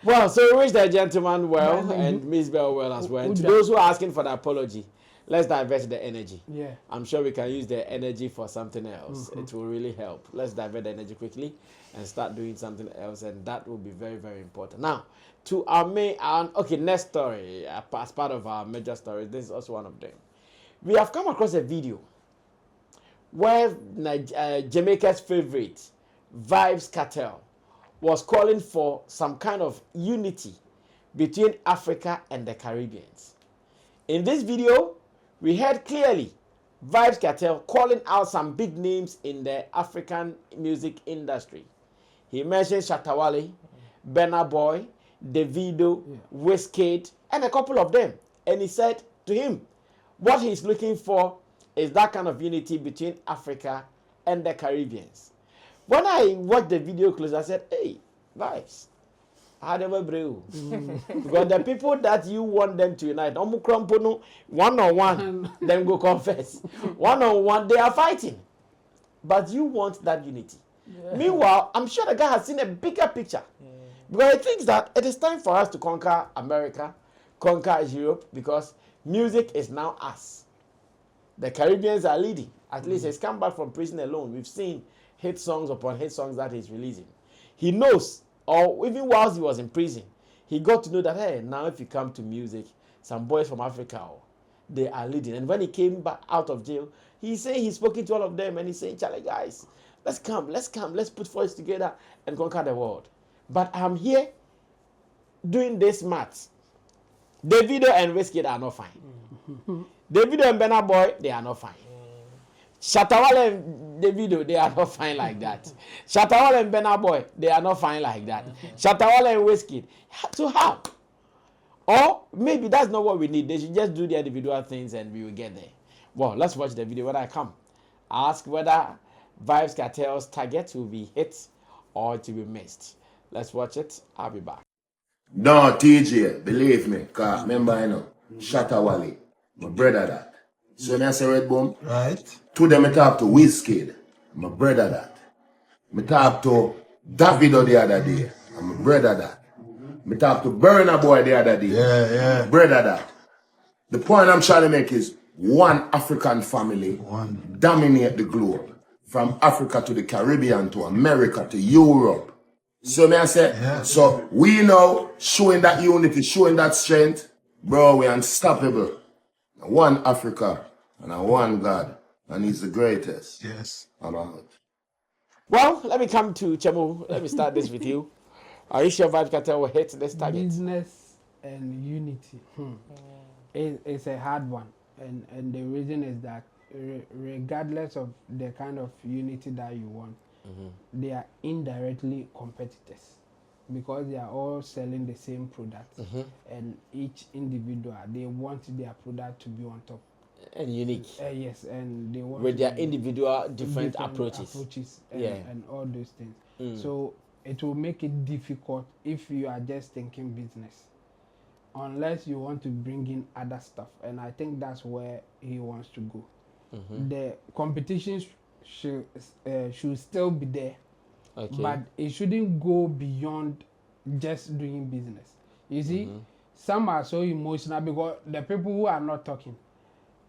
Well, so we wish the gentleman well and Mzbel well as well. And to those who are asking for the apology, let's divert the energy. Yeah. I'm sure we can use the energy for something else. It will really help. Let's divert the energy quickly and start doing something else, and that will be very, very important. Now, to our main, next story, as part of our major stories, this is also one of them. We have come across a video where Jamaica's favorite, Vybz Kartel, was calling for some kind of unity between Africa and the Caribbeans. In this video, we heard clearly Vybz Kartel calling out some big names in the African music industry. He mentioned Shatta, Wale, Burna Boy, Davido, Wizkid, and a couple of them. And he said to him, what he's looking for is that kind of unity between Africa and the Caribbeans. When I watched the video close, I said, hey, Vybz, because the people that you want them to unite, one-on-one, then go confess. One-on-one, they are fighting. But you want that unity. Yeah. Meanwhile, I'm sure the guy has seen a bigger picture. Because he thinks that it is time for us to conquer America, conquer Europe, because music is now us. The Caribbeans are leading. At least he's come back from prison alone. We've seen hit songs upon hit songs that he's releasing. He knows, or even whilst he was in prison, he got to know that, hey, now if you come to music, some boys from Africa, they are leading. And when he came back out of jail, he's saying he's spoken to all of them and he's saying, Charlie, guys, let's come, let's put forces together and conquer the world. But I'm here doing this maths. Davido and Wizkid are not fine. Davido and Burna Boy, they are not fine. Shatta, Wale and Davido, they are not fine like that. Shatta, Wale and Burna Boy, they are not fine like that. Shatta, Wale and Wizkid. So how? Or maybe that's not what we need. They should just do the individual things and we will get there. Well, let's watch the video when I come. ask whether Vybz Cartel's target will be hit or to be missed. Let's watch it. I'll be back. No, TJ, believe me, cause remember, Shatta Wale, my brother that. So when I say Red Boom, Right. to them I talk to Wizkid, my brother that. I talk to Davido the other day, I'm a brother that. I talk to Burna boy the other day, Yeah. brother that. The point I'm trying to make is one African family dominate the globe. From Africa to the Caribbean to America to Europe. So may I say, so we know showing that unity, showing that strength, bro, we're unstoppable. One Africa and a one God, and he's the greatest. Yes. I'm out. Well, let me come to Chemu. Let me start this with you. Are you sure Vybz Cartel will hit this target? Business and unity. It's a hard one, and the reason is that regardless of the kind of unity that you want, they are indirectly competitors because they are all selling the same product, and each individual they want their product to be on top And unique. yes, and they want With to their be individual different approaches. and all those things. So it will make it difficult if you are just thinking business, unless you want to bring in other stuff, and I think that's where he wants to go. The competition should still be there, but it shouldn't go beyond just doing business. You see, some are so emotional because the people who are not talking,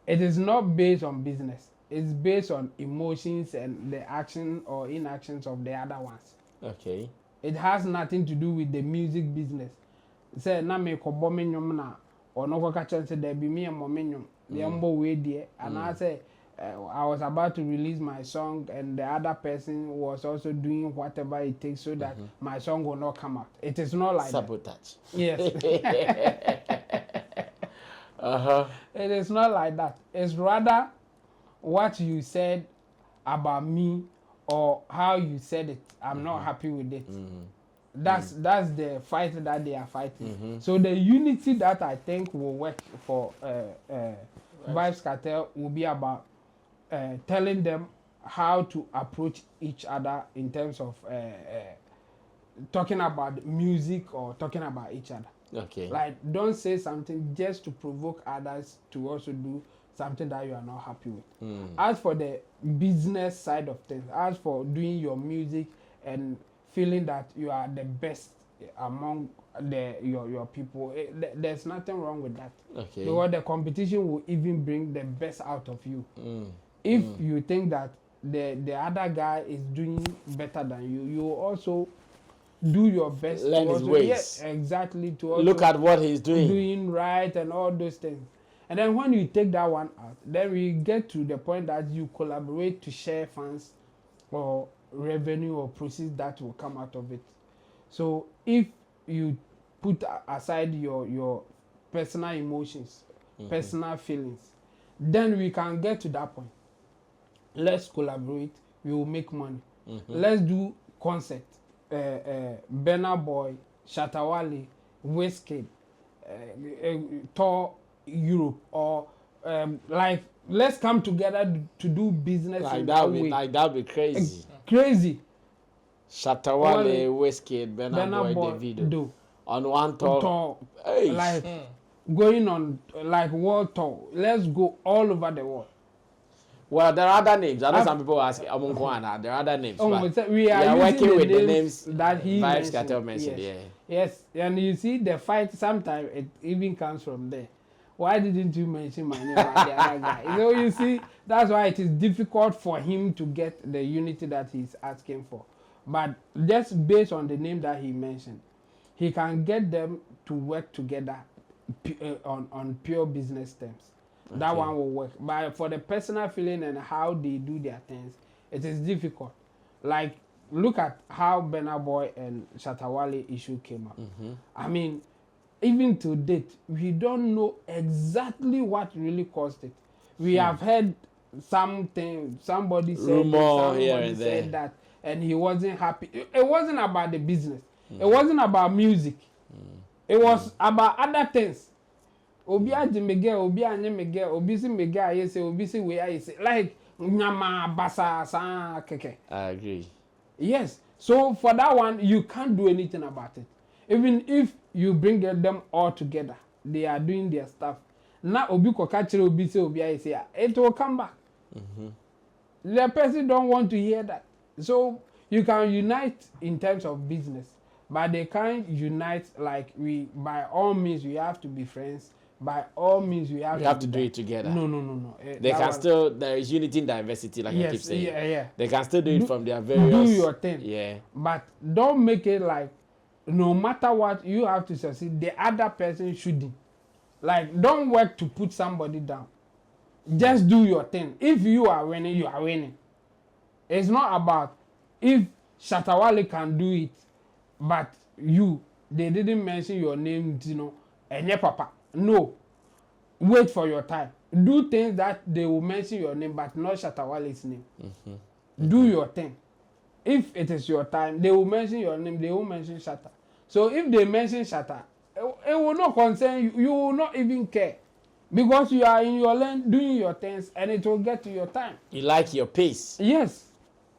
it is not based on business. It's based on emotions and the action or inactions of the other ones. Okay. It has nothing to do with the music business. Say na me ko bo menyom na ono ko ka chen say there be me and menyom. The ambo we there, and I say I was about to release my song and the other person was also doing whatever it takes so that my song will not come out. It is not like Sabotage. that. Yes. It is not like that. It's rather what you said about me or how you said it. I'm not happy with it. That's the fight that they are fighting. So the unity that I think will work for Vybz Cartel will be about telling them how to approach each other in terms of talking about music or talking about each other. Okay. Like, don't say something just to provoke others to also do something that you are not happy with. As for the business side of things, as for doing your music and feeling that you are the best among your people, there's nothing wrong with that. Okay. Because the competition will even bring the best out of you. If you think that the other guy is doing better than you, you will also do your best. Learn to his also, ways. yes, exactly. To also Look at what he's doing. Doing right and all those things. And then when you take that one out, then we get to the point that you collaborate to share funds or revenue or proceeds that will come out of it. So if you put aside your personal emotions, personal feelings, then we can get to that point. Let's collaborate. We will make money. Let's do concert. Burna Boy, Shatta Wale, Wizkid, tour Europe, or like let's come together to do business Like in that way. like that would be crazy. Crazy. Shatta Wale, Wizkid, Burna Boy, Davido on one tour. Hey. Like going on like world tour. Let's go all over the world. Well, there are other names. I know some people ask Amunkwana. There are other names. But We are working with the names that he Vybz Cartel mentioned. Yes, and you see the fight. Sometimes it even comes from there. Why didn't you mention my name like the other guy? So you see, that's why it is difficult for him to get the unity that he's asking for. But just based on the name that he mentioned, he can get them to work together on pure business terms. Okay. That one will work. But for the personal feeling and how they do their things, it is difficult. Like, look at how Burna Boy and Shatta Wale issue came up. I mean, even to date, we don't know exactly what really caused it. We have heard something, somebody said rumor this, here somebody and said there. that, and he wasn't happy. It wasn't about the business. It wasn't about music. It was about other things. Obi ajimege, obi anyemege, obi si mege ayese, obi si we ayese. Like nyama basa sa keke. I agree. Yes. So for that one, you can't do anything about it. Even if you bring them all together, they are doing their stuff. Now obi ko kachire obi se obi ayese, it will come back. The person don't want to hear that. So you can unite in terms of business, but they can't unite like by all means we have to be friends. By all means we have to do it together. No. They can still, there is unity in diversity, like I keep saying. Yeah. They can still do it from their various. Do your thing. Yeah. But don't make it like no matter what you have to succeed, the other person shouldn't. Like don't work to put somebody down. Just do your thing. If you are winning, you are winning. It's not about if Shatta Wale can do it, but they didn't mention your name, and your papa. No. Wait for your time. Do things that they will mention your name, but not Shatta Wale's name. Do your thing. If it is your time, they will mention your name, they will mention Shatta. So if they mention Shatta, it will not concern you. You will not even care. Because you are in your lane doing your things and it will get to your time. You like your pace. Yes.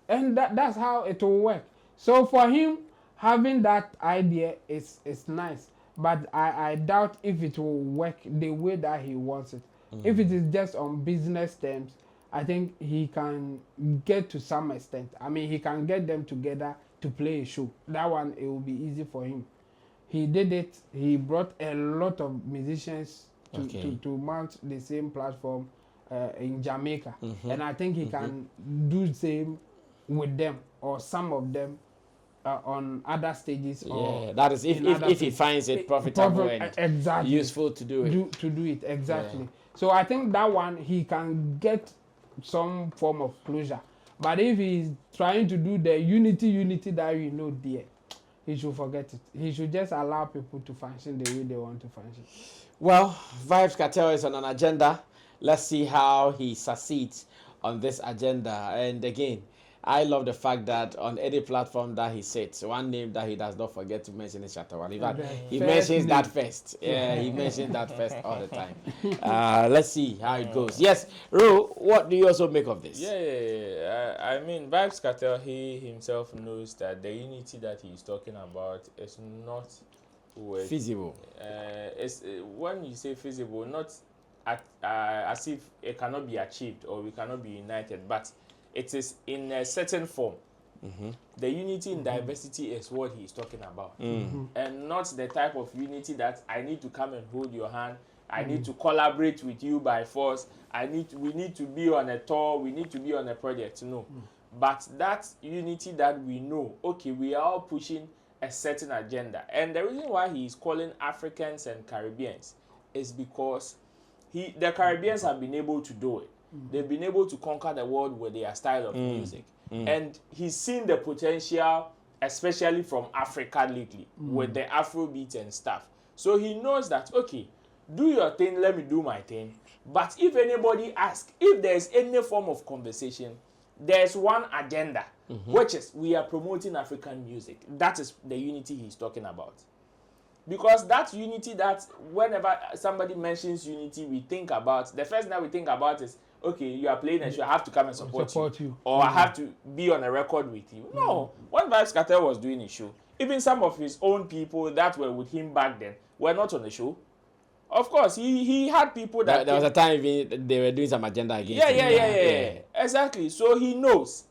And that's how it will work. So for him, having that idea is nice. But I doubt if it will work the way that he wants it. If it is just on business terms, I think he can get to some extent. I mean, he can get them together to play a show. That one, it will be easy for him. He did it. He brought a lot of musicians to mount the same platform in Jamaica. And I think he can do the same with them or some of them on other stages. Yeah, that is if he finds it profitable and exactly useful to do it. To do it, exactly. Yeah. So I think that one, he can get some form of closure. But if he's trying to do the unity that we know there, he should forget it. He should just allow people to function the way they want to function. Well, Vybz Cartel is on an agenda. Let's see how he succeeds on this agenda. And again, I love the fact that on any platform that he sits, one name that he does not forget to mention is Shatta Wale. In fact, he mentions that first. Yeah, he mentions that first all the time. Let's see how it goes. Yes, Ro, what do you also make of this? Yeah. I mean, Vybz Cartel, he himself knows that the unity that he's talking about is not feasible. When you say feasible, not as if it cannot be achieved or we cannot be united, but it is in a certain form. The unity in diversity is what he's talking about, and not the type of unity that I need to come and hold your hand. I need to collaborate with you by force. We need to be on a tour. We need to be on a project. No, but that unity that we know. Okay, we are all pushing a certain agenda, and the reason why he is calling Africans and Caribbeans is because the Caribbeans have been able to do it. They've been able to conquer the world with their style of music. And he's seen the potential, especially from Africa lately, with the Afrobeat and stuff. So he knows that, okay, do your thing, let me do my thing. But if anybody asks, if there's any form of conversation, there's one agenda, which is we are promoting African music. That is the unity he's talking about. Because that unity that whenever somebody mentions unity, we think about, the first thing that we think about is, okay, you are playing a show, I have to come and support you. Or I have to be on a record with you. No. When Vybz Cartel was doing a show, even some of his own people that were with him back then were not on the show. Of course, he had people that... There was a time they were doing some agenda against him. Yeah. Exactly. So he knows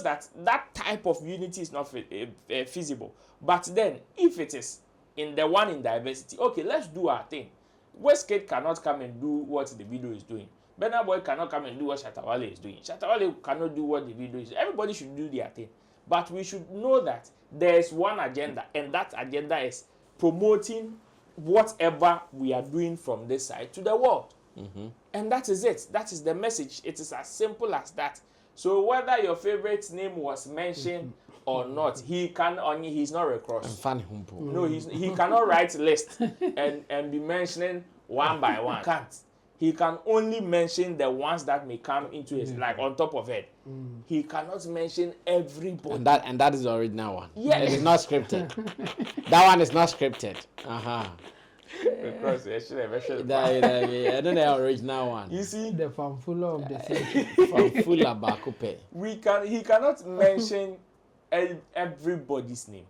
that that type of unity is not feasible. But then, if it is in the one in diversity, okay, let's do our thing. Westgate cannot come and do what the video is doing. Burna Boy cannot come and do what Shatta Wale is doing. Shatta Wale cannot do what the video is doing. Everybody should do their thing. But we should know that there is one agenda, and that agenda is promoting whatever we are doing from this side to the world. And that is it. That is the message. It is as simple as that. So whether your favorite name was mentioned or not, he's not a cross. No, he cannot write a list and be mentioning one by one. Can't. He can only mention the ones that may come into his, like on top of it. He cannot mention everybody. And that is the original one. Yeah. It is not scripted. That one is not scripted. Because I don't know original one. You see, The fanfula of the century. Fanfula bakupe. he cannot mention everybody's name.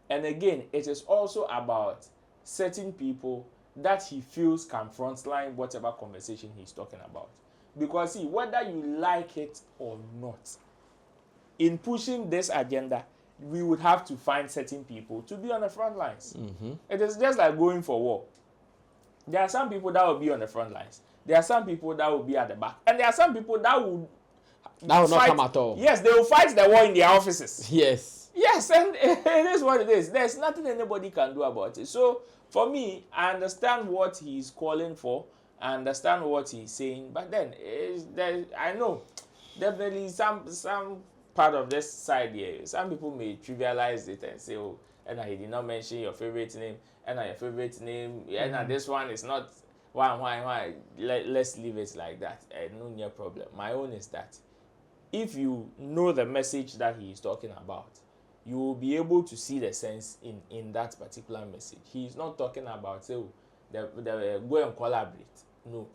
And again, it is also about certain people that he feels can frontline whatever conversation he's talking about. Because see, whether you like it or not, in pushing this agenda, we would have to find certain people to be on the front lines. It is just like going for war. There are some people that will be on the front lines. There are some people that will be at the back. And there are some people that will not come at all. Yes, they will fight the war in their offices. Yes. Yes, and it is what it is. There's nothing anybody can do about it. So, for me, I understand what he's calling for. I understand what he's saying. But then, I know, definitely some part of this side here, some people may trivialize it and say, oh, and he did not mention your favorite name, and your favorite name, and this one is not, why? Let's leave it like that. No near problem. My own is that if you know the message that he is talking about, you will be able to see the sense in that particular message. He is not talking about, say, go and collaborate. No.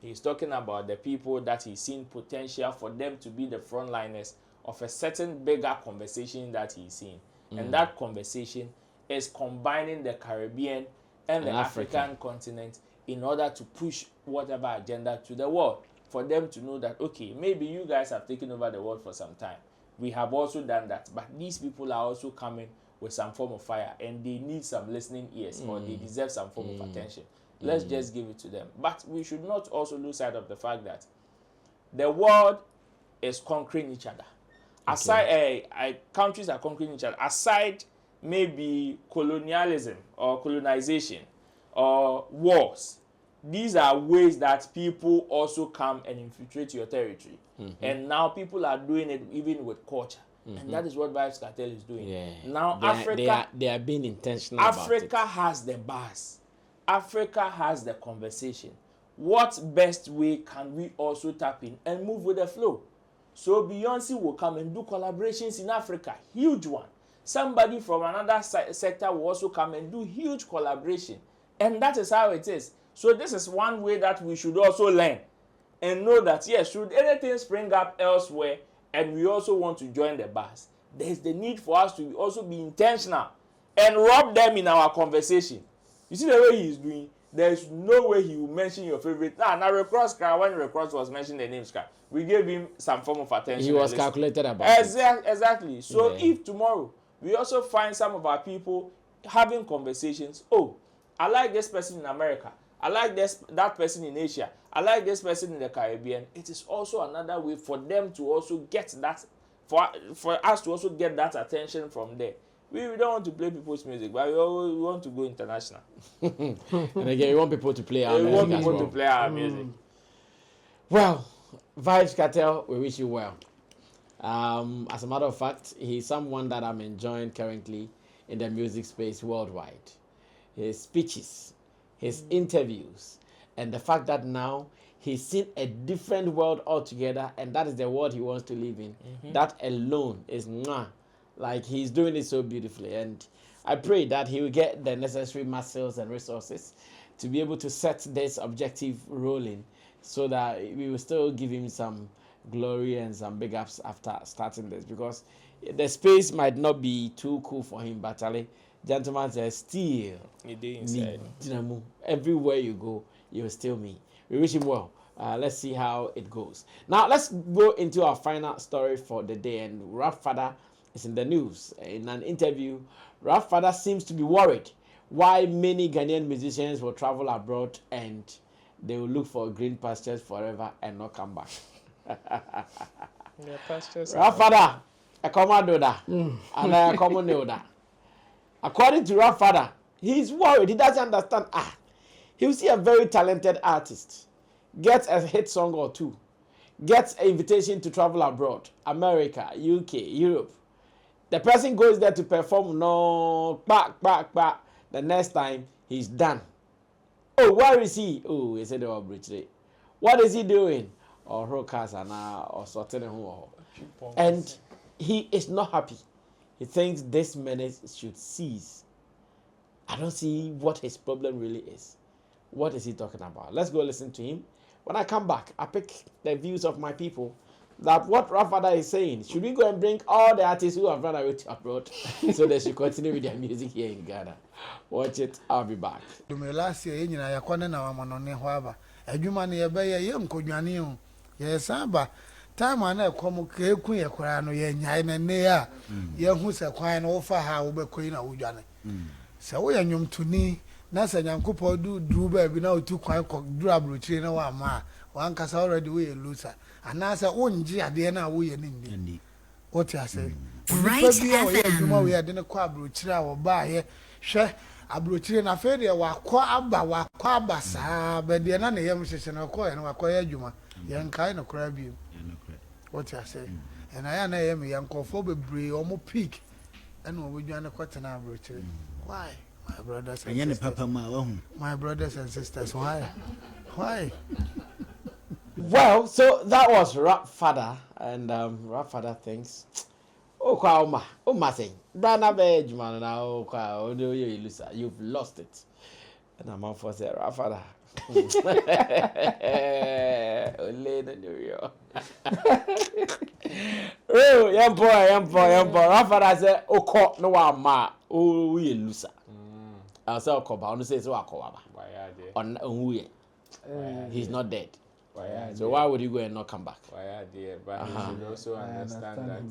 He's talking about the people that he's seen potential for them to be the frontliners of a certain bigger conversation that he's seeing. And that conversation is combining the Caribbean and the African continent in order to push whatever agenda to the world. For them to know that, okay, maybe you guys have taken over the world for some time. We have also done that. But these people are also coming with some form of fire and they need some listening ears or they deserve some form of attention. Let's just give it to them. But we should not also lose sight of the fact that the world is conquering each other. Aside, countries are conquering each other. Aside maybe colonialism or colonization or wars, these are ways that people also come and infiltrate your territory. And now people are doing it even with culture. And that is what Vybz Cartel is doing. Yeah. Now they are being intentional Africa about it. has the bars. Africa has the conversation. What best way can we also tap in and move with the flow? So Beyonce will come and do collaborations in Africa. Huge one. Somebody from another sector will also come and do huge collaboration. And that is how it is. So this is one way that we should also learn and know that, yes, should anything spring up elsewhere and we also want to join the bars, there's the need for us to also be intentional and rub them in our conversation. You see the way he's doing, there's no way he will mention your favorite. Now Recross when Recross was mentioning the name, we gave him some form of attention. He was calculated about it. Exactly. So if tomorrow we also find some of our people having conversations, oh, I like this person in America, I like that person in Asia, I like this person in the Caribbean, it is also another way for them to also get that, for us to also get that attention from there. We don't want to play people's music, but we want to go international. And again, we want people to play our music. We want people to play our music. Well, Vybz Cartel, we wish you well. As a matter of fact, he's someone that I'm enjoying currently in the music space worldwide. His speeches, his interviews, and the fact that now he's seen a different world altogether, and that is the world he wants to live in. That alone is like he's doing it so beautifully. And I pray that he will get the necessary muscles and resources to be able to set this objective rolling so that we will still give him some glory and some big ups after starting this, because the space might not be too cool for him, but gentlemen, there's still everywhere you go, you'll still meet. We wish him well. Let's see how it goes. Now let's go into our final story for the day. And Rap Father is in the news. In an interview, Rap Father seems to be worried why many Ghanaian musicians will travel abroad and they will look for green pastures forever and not come back. Rap Father, a commander, and a commander. According to Rap Father, he's worried. He doesn't understand. He'll see a very talented artist, gets a hit song or two, gets an invitation to travel abroad, America, UK, Europe. The person goes there to perform, the next time he's done. Oh, where is he? Oh, he said they were breached. What is he doing? Or or sorting him. And he is not happy. He thinks this menace should cease. I don't see what his problem really is. What is he talking about? Let's go listen to him. When I come back, I pick the views of my people that what Rafada is saying. Should we go and bring all the artists who have run away to abroad so they should continue with their music here in Ghana? Watch it. I'll be back. Last year, you know, I couldn't know I'm on the adwuma ne ye be ye nkodwane ho ye samba time ana komo keku ye kora no ye nyae na ne a ye hu se kwan no fa ha wo be koyi na wodwane se wo ye nwomtuni na se nyankopo du ba bi na otu kwan ko duru abrochire na wa ma wan kasa already we loser ana se wonji ade na wo ye ni what you say right adwuma we ade ne ko abrochire a wo ba ye hwe abrochire na fe de wakwa aba saa be de na ne yam hyehyɛ na ko ye na wakwa ye adwuma ye nkai no kora bi what you say and I na yam yankofo bebre o mo peak and o bodwa ne kwata na abrochire why my brothers and sisters my brothers and sisters why Well, so that was Rap Father, and Rap Father thinks, oh, Kauma, oh, Massing, Brana Veg, man, now, you've lost it. And I'm out for say, Rap Father. Oh, young boy. Rap Father said, oh, caught no one, ma, oh, we loser. I'll say, oh, I say, so I call on he's not dead. So why would you go and not come back? Why dear? But you should also understand that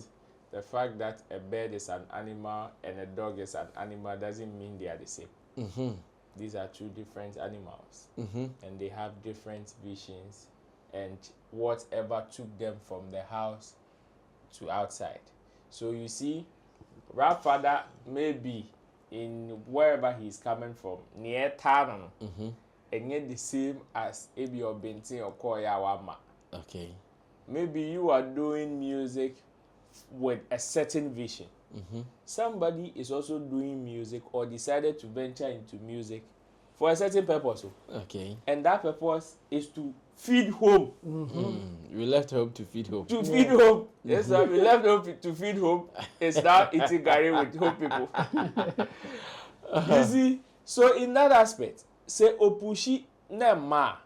the fact that a bird is an animal and a dog is an animal doesn't mean they are the same. These are two different animals, and they have different visions and whatever took them from the house to outside. So you see, Rap Father may be in wherever he's coming from, near town. And yet the same as Ebi or Benti or Koya Wama. Okay. Maybe you are doing music with a certain vision. Somebody is also doing music or decided to venture into music for a certain purpose. Okay. And that purpose is to feed home. We left home to feed home. To feed home. Yes, sir. We left home to feed home. It's now eating Gary with home people. You see, so in that aspect, say Opushi Nema,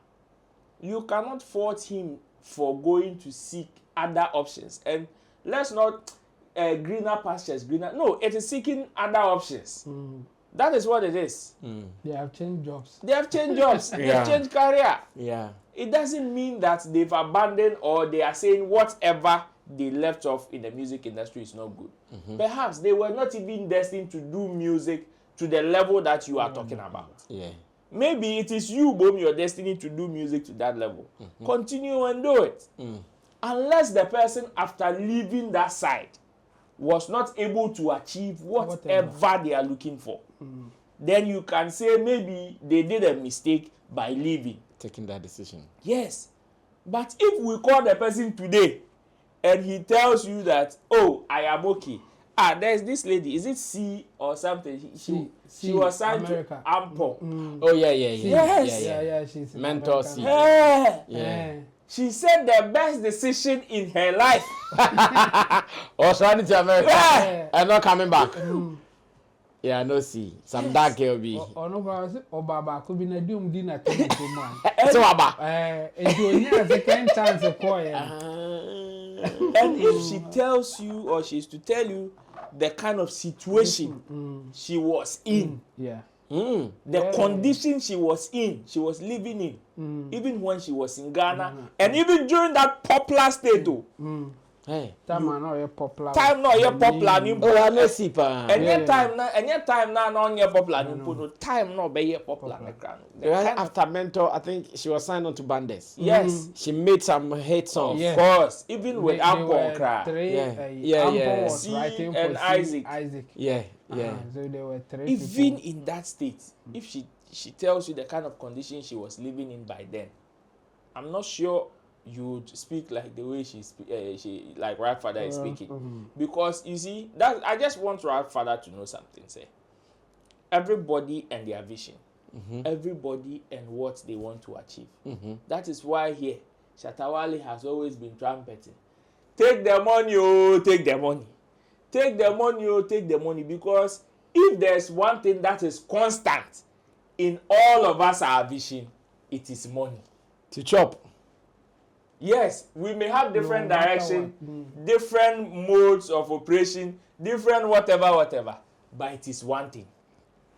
you cannot fault him for going to seek other options. And let's not greener pastures, greener. No, it is seeking other options. That is what it is. They have changed jobs. They have changed career. Yeah. It doesn't mean that they've abandoned or they are saying whatever they left off in the music industry is not good. Perhaps they were not even destined to do music to the level that you are talking about. Yeah. Maybe it is you, Boom, your destiny to do music to that level. Continue and do it. Unless the person, after leaving that side, was not able to achieve whatever they are looking for, then you can say maybe they did a mistake by leaving. Taking that decision. Yes. But if we call the person today and he tells you that, oh, I am okay. There's this lady. Is it C or something? She was signed to Ampo. Oh yeah. Yes. Yeah. She's Mentor C. Yeah. She said the best decision in her life was running to America and not coming back. Yeah, no see. Some dark girl be. Oh no, Baba could be na doom dinner to man. So Baba. And you have a second chance of calling. And if she tells you or she's to tell you the kind of situation she was in, the condition she was living in, even when she was in Ghana, and even during that popular state, time not popular. Any time now not popular. Time not be popular. After Mentor, I think she was signed on to Bandes. Yes, she made some hit songs. Of course, even with Ampo Ampo was writing and Isaac. Yeah. So there were three. Even in that state, if she tells you the kind of condition she was living in by then, I'm not sure you would speak like the way she like Rap Father is speaking. Because you see, that I just want Rap Father to know something. Say, everybody and their vision, everybody and what they want to achieve. That is why here Shatta Wale has always been trumpeting, take the money, oh, take the money, take the money, oh, take the money, because if there's one thing that is constant in all of us our vision, it is money. To chop. Yes, we may have different direction, different modes of operation, different whatever, but it is one thing.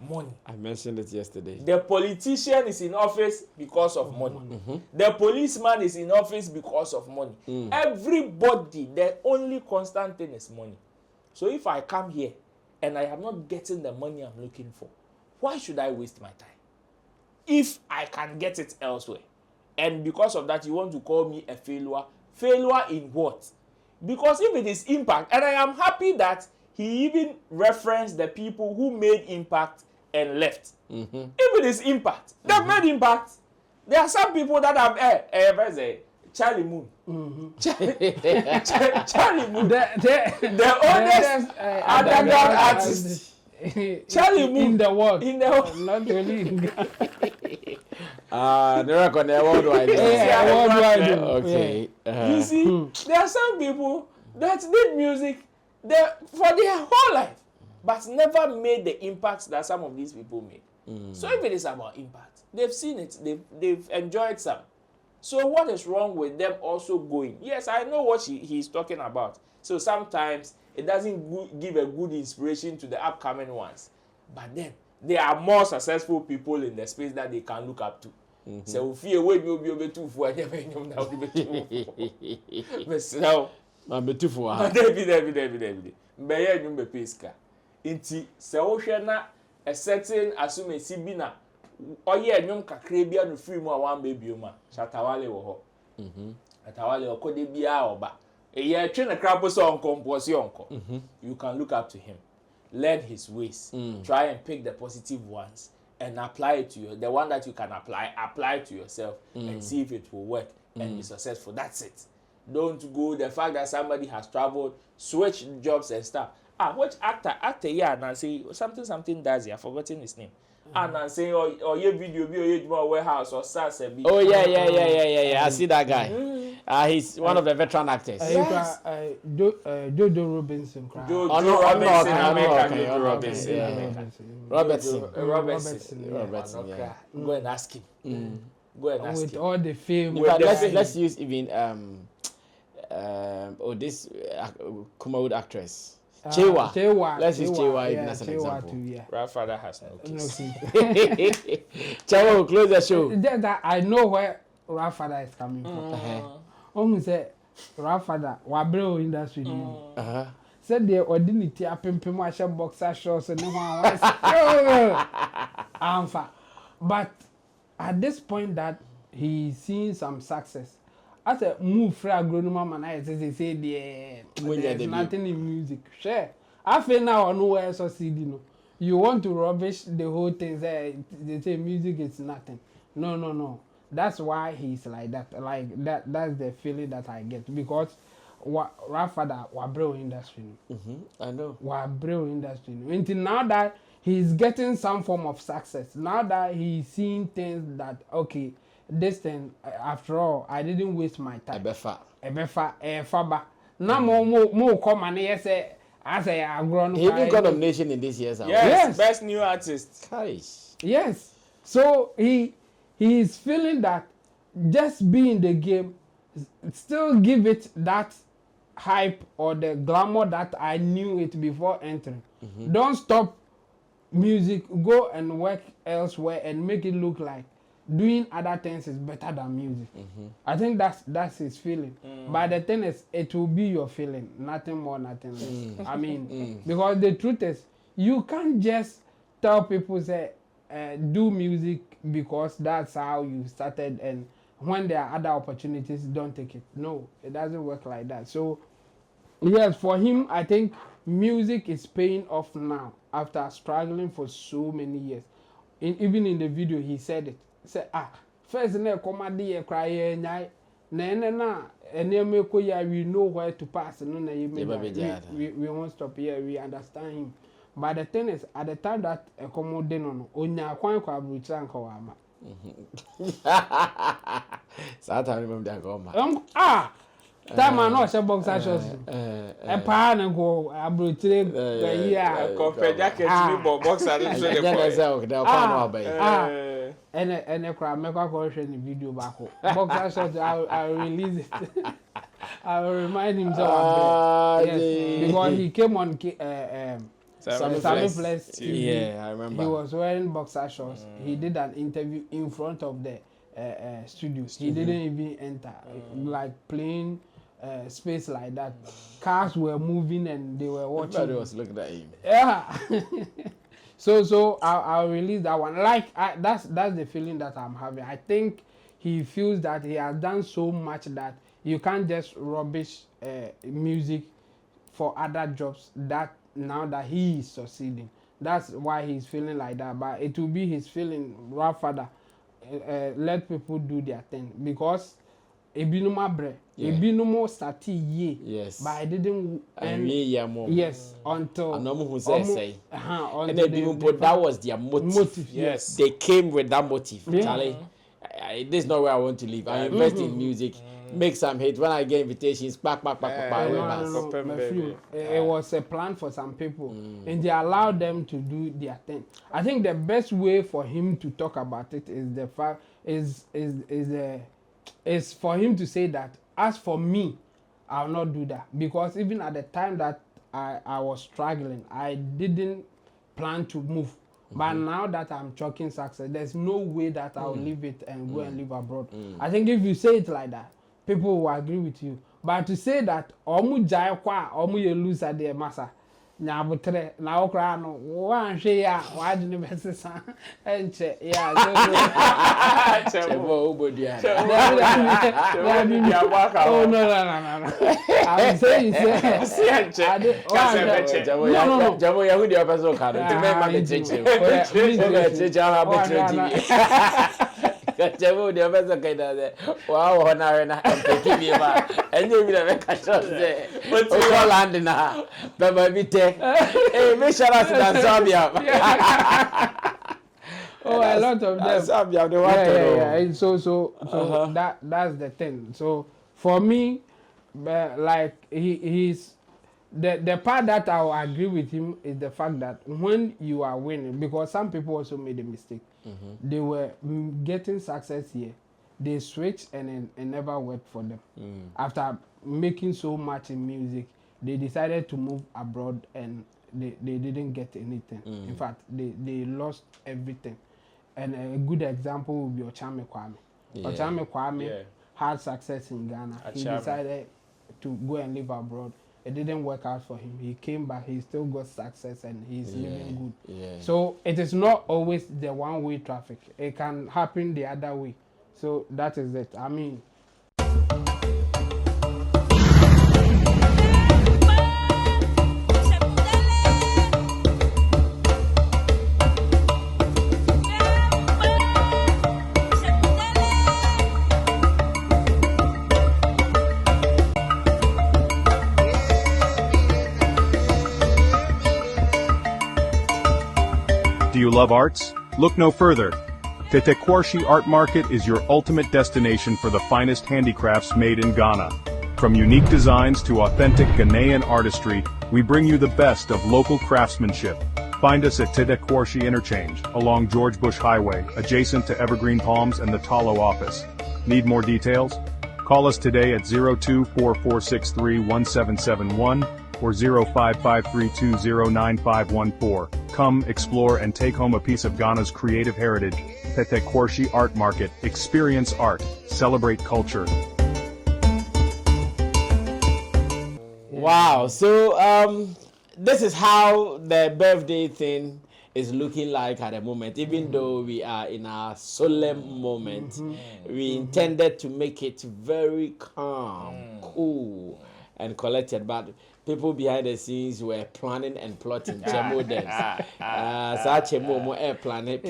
Money. I mentioned it yesterday. The politician is in office because of money. The policeman is in office because of money. Everybody, the only constant thing is money. So if I come here and I am not getting the money I'm looking for, why should I waste my time? If I can get it elsewhere. And because of that, you want to call me a failure. Failure in what? Because if it is impact, and I am happy that he even referenced the people who made impact and left. If it is impact, they've made impact. There are some people that have Charlie Moon. Charlie Moon. The oldest underground artist. Charlie Moon in the world. Not only in the record worldwide. Worldwide. Okay. You see, there are some people that did music for their whole life, but never made the impacts that some of these people made. So if it is about impact, they've seen it, they've enjoyed some. So what is wrong with them also going? Yes, I know what he's talking about. So sometimes it doesn't give a good inspiration to the upcoming ones. But then there are more successful people in the space that they can look up to. So if you wait, you'll be able to for David. Mbeye nyumbe peska. Inti se wohwe na a certain asume sibina oye nyum kakra bia no free mu a wan ba bioma Shatta Wale wo ho. Atawale okode bia oba. Eye twe na krapo so onkomposi onko. You can look up to him. Learn his ways. Try and pick the positive ones and apply it to you. The one that you can apply to yourself and see if it will work and be successful. That's it. Don't go the fact that somebody has traveled, switch jobs and stuff. Which actor yeah, and say something does he? I've forgotten his name. And say or your video be your warehouse or SARS. Oh yeah. I see that guy. He's one of the veteran actors. Yes. Jojo Robinson. Robertson. Yeah. Go and ask him. Go and ask with him. all the fame. Let's use even this Kumawood actress. Chewa. Let's use Chewa even as an example. Too, Grandfather has no kids. Chewa will close the show. That I know where Grandfather is coming from. Say Grandfather, Wabro industry. Said the ordinity apempem washer boxer shorts and no one was. But at this point that he's seeing some success. As a move for agronoma man, I say there's nothing in music. Sure. I feel now nowhere succeeding. You want to rubbish the whole thing, they say music is nothing. No. That's why he's like that. Like that's the feeling that I get. Because Grandfather Wabro industry. I know. Wabro industry. Until now that he's getting some form of success. Now that he's seeing things that okay, this thing after all, I didn't waste my time. Ebefa, Faba. Now more come and yes, I say I've grown. He even got nomination in this year's award. Yes, best new artist. Yes. So he is feeling that just be in the game, still give it that hype or the glamour that I knew it before entering. Don't stop music, go and work elsewhere and make it look like doing other things is better than music. I think that's his feeling. But the thing is, it will be your feeling, nothing more, nothing less. I mean, because the truth is, you can't just tell people say do music because that's how you started, and when there are other opportunities, don't take it. No, it doesn't work like that. So yes, for him, I think music is paying off now after struggling for so many years. Even in the video, he said it. Say first na comedy cry nyai na we know where to pass no na we won't stop here, we understand him. But the thing is, at the time that comedy no onya kwan kwa brucha nka wa ma so I remember that go ma That man not a boxer shorts. A pan and go abrutire yeah. Compare jacket to boxer and and a crowd make a correction in video back. Boxer shorts I'll release it. I will remind him yes, because he came on Sammy Flex. Yeah, I remember. He was wearing boxer shorts. He did an interview in front of the studio. He didn't even enter, like playing space like that. Cars were moving and they were watching. Everybody was looking at him. Yeah. So I'll release that one. Like that's the feeling that I'm having. I think he feels that he has done so much that you can't just rubbish music for other jobs. That now that he is succeeding, that's why he's feeling like that. But it will be his feeling, rather let people do their thing, because ebinuma bre, ebinuma started ye. Yes. But I didn't. Yes, until. And that was their motive. Yes. They came with that motive. Yeah. Charlie, this is not where I want to live. I invest in music. Make some hits. When I get invitations, back. It was a plan for some people, and they allowed them to do their thing. I think the best way for him to talk about it is the fact is for him to say that, as for me, I'll not do that, because even at the time that I was struggling, I didn't plan to move. But now that I'm chalking success, there's no way that I'll leave it and go and live abroad. I think if you say it like that, people will agree with you. But to say that omu jai kwa omu ye lose at the massa, nyabutre na okra no wan hwe ya wa de ne besesa enche ya so chebo obodia oh no I'm saying see enche jabo ya hudi opeso ka no me ma me cheche ha betre TV Jabo the officer kaida wow hona na mpeki bi ma enye bi na me ka shot say o call land na baba bi te me shara to Zambia. Oh, a lot of them. Zambia they want to so that's the thing. So for me, like he's the part that I will agree with him is the fact that when you are winning, because some people also made a mistake. They were getting success here. They switched and it never worked for them. After making so much in music, they decided to move abroad and they didn't get anything. In fact, they lost everything. And a good example would be Ochame Kwame. Ochame Kwame had success in Ghana. He decided to go and live abroad. It didn't work out for him. He came back, he still got success and he's living good. So it is not always the one-way traffic. It can happen the other way. So that is it. I mean, Do you love arts? Look no further. Tetekwarshi Art Market is your ultimate destination for the finest handicrafts made in Ghana. From unique designs to authentic Ghanaian artistry, we bring you the best of local craftsmanship. Find us at Tetekwarshi Interchange, along George Bush Highway, adjacent to Evergreen Palms and the Talo office. Need more details? Call us today at 0244631771 or 0553209514. Come, explore, and take home a piece of Ghana's creative heritage. Tetekwarshi Art Market. Experience art. Celebrate culture. Wow. So this is how the birthday thing is looking like at the moment. Even though we are in a solemn moment, we intended to make it very calm, cool, and collected. But people behind the scenes were planning and plotting. Chemo dance. Such chemo air plotting.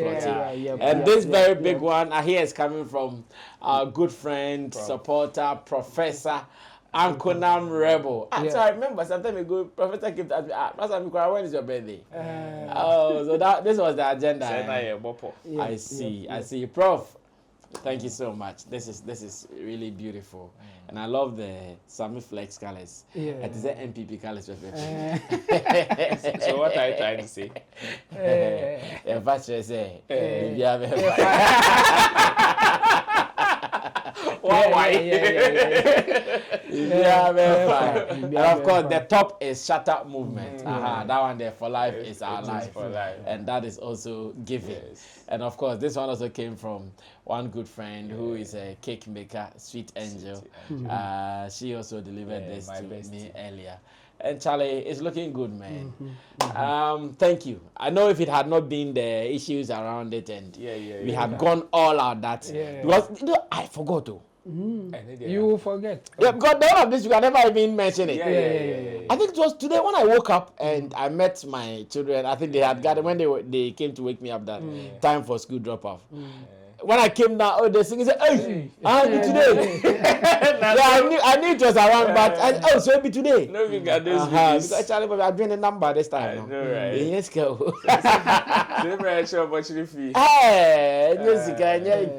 And this very big one I hear is coming from our good friend, supporter, professor, Uncle Nam Rebel. So I remember sometime ago, Professor kept asking me, when is your birthday? So this was the agenda. I see. Prof, Thank you so much. This is really beautiful, and I love the Sammy Flex colors. Yeah. It is the MPP colors. So what are you trying to say? And of course, the top is Shatta movement. That one there for life is our life. For life. And that is also giving. Yes. And of course, this one also came from one good friend who is a cake maker, Sweet Angel. She also delivered this to me earlier. And Charlie, it's looking good, man. Thank you. I know if it had not been the issues around it and we had gone all out that. Because I forgot to. You will forget. Yeah, because none of this you can never even mention it. I think it was today when I woke up and I met my children. I think they had gathered when they came to wake me up that time for school drop off. When I came down, they sing. Said, "Hey, today." I knew it was around, but so it'll be today. No, we got this. Because actually, but I'm doing the number this time. I know, right? Yes, go. Hey,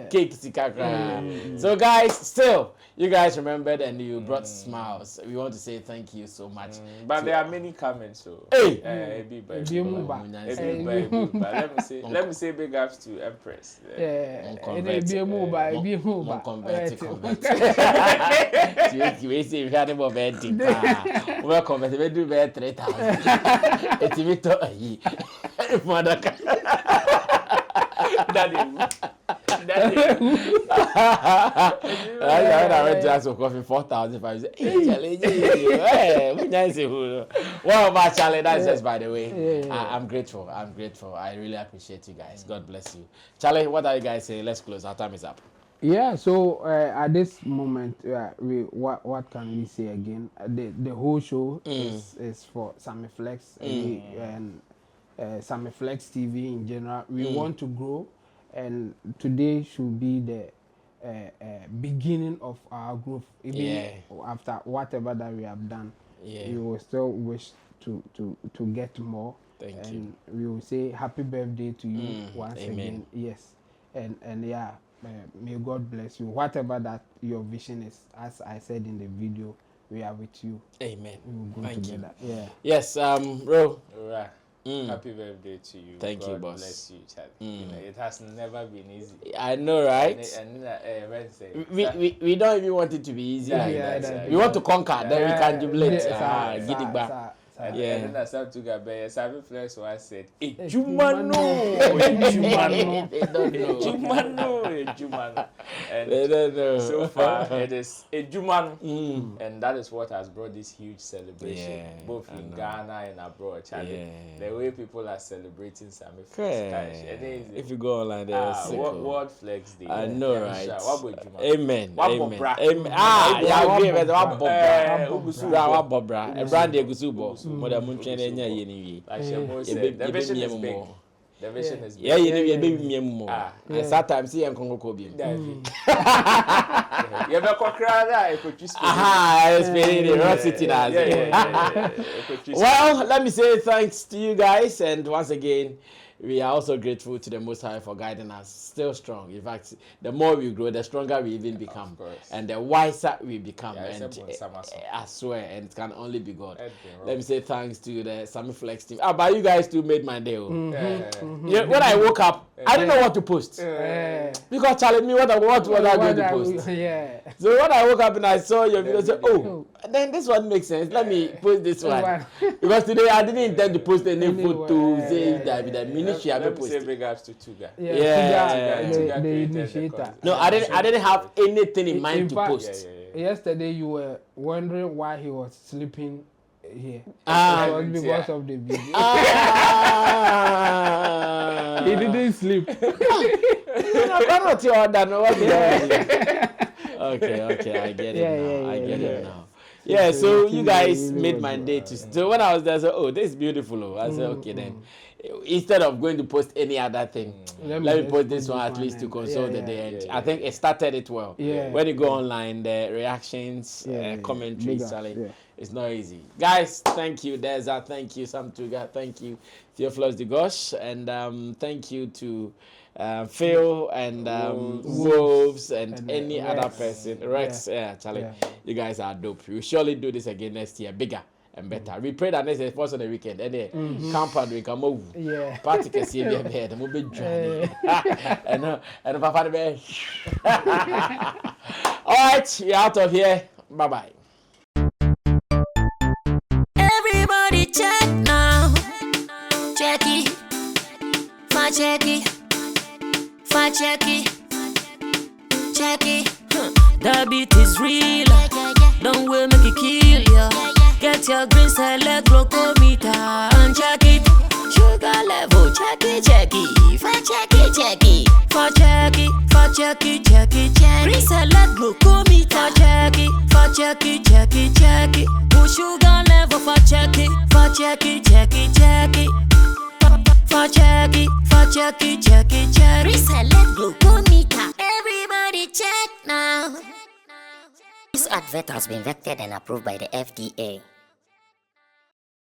cake, so guys, still, you guys remembered and you brought smiles. We want to say thank you so much. But there are many comments, so hey, let me say big ups to Empress. Convert. You see, if you had a wedding, we'll convert. We do better 3,000. It's even to mother. Daddy. I went to ask for coffee 4,005. Well, my Charlie, that's just by the way. I'm grateful. I really appreciate you guys. God bless you. Charlie, what are you guys saying? Let's close. Our time is up. Yeah, so at this moment, what can we say again? The whole show is for Sammy Flex and Sammy Flex TV in general. We want to grow. And today should be the beginning of our growth. Even after whatever that we have done, we will still wish to get more. Thank you. We will say happy birthday to you once again. Yes, and may God bless you. Whatever that your vision is, as I said in the video, we are with you. Amen. We will go Thank together. you. Yeah. Yes, Ro. Right. Happy birthday to you. Thank God you, boss. Bless you, Charlie. You know, it has never been easy. I know, right? We don't even want it to be easy. We want to conquer, then we can jubilate. Gidigba. And then I started to get better. Sammy Flex was said, Jumano. And so far, it is a Jumano. And that is what has brought this huge celebration, both in Ghana and abroad. Charlie. The way people are celebrating Sammy Flex. If you go online, there's World Flex Day. I know, right? Amen. Amen. Mother Munchen and Yeni. The vision is big. The vision is big. Yeah, baby more. And sometimes see and Congo Kobe. You have a crowd, I could just. Well, let me say thanks to you guys, and once again, we are also grateful to the Most High for guiding us. Still strong. In fact, the more we grow, the stronger we even become, and the wiser we become. And I swear, and it can only be God. Let me say thanks to the Sammy Flex team. But you guys too made my day. When I woke up, I didn't know what to post because Charlie me what I going to post. So when I woke up and I saw your video, I said, then this one makes sense. Let me post this one because today I didn't intend to post any photo. Say that the ministry I post. Say big ups to Tuga. The initiator. No, I didn't have anything in mind to post. Yesterday you were wondering why he was sleeping here. It was because of the video. He didn't sleep. Okay, I get it now. Yeah, so you guys made my day to. So when I was there, I said, "Oh, this is beautiful." I said, "Okay, then instead of going to post any other thing, let me post this one at least to console the day. I think it started it well. When you go online, the reactions, commentaries, it's not easy. Guys, thank you. Deza, thank you. Sam Tuga, thank you. Theophilus Degosh, and thank you to Phil and Wolves and any other person. Rex, Charlie, you guys are dope. We'll surely do this again next year, bigger and better. We pray that next year, first on the weekend, and then camp and we can move. Party can see me ahead, and we'll be joining. And Papa the all right, you're out of here. Bye bye. Everybody check now. Check it. Check it. Check it. Check it. The beat is real. Don't wait, make it kill ya. Get your green select glucometer and check it. Sugar level, check it. Check it. Check it. Check it. Check it. Check it. Check it. Green select glucometer. Check it. Check it. Check it. Check it. Sugar level, check it. Check it. Check it. Check it. Check it. Check it. Check it. Check it. Select glucometer. Everybody check now. This advert has been vetted and approved by the FDA.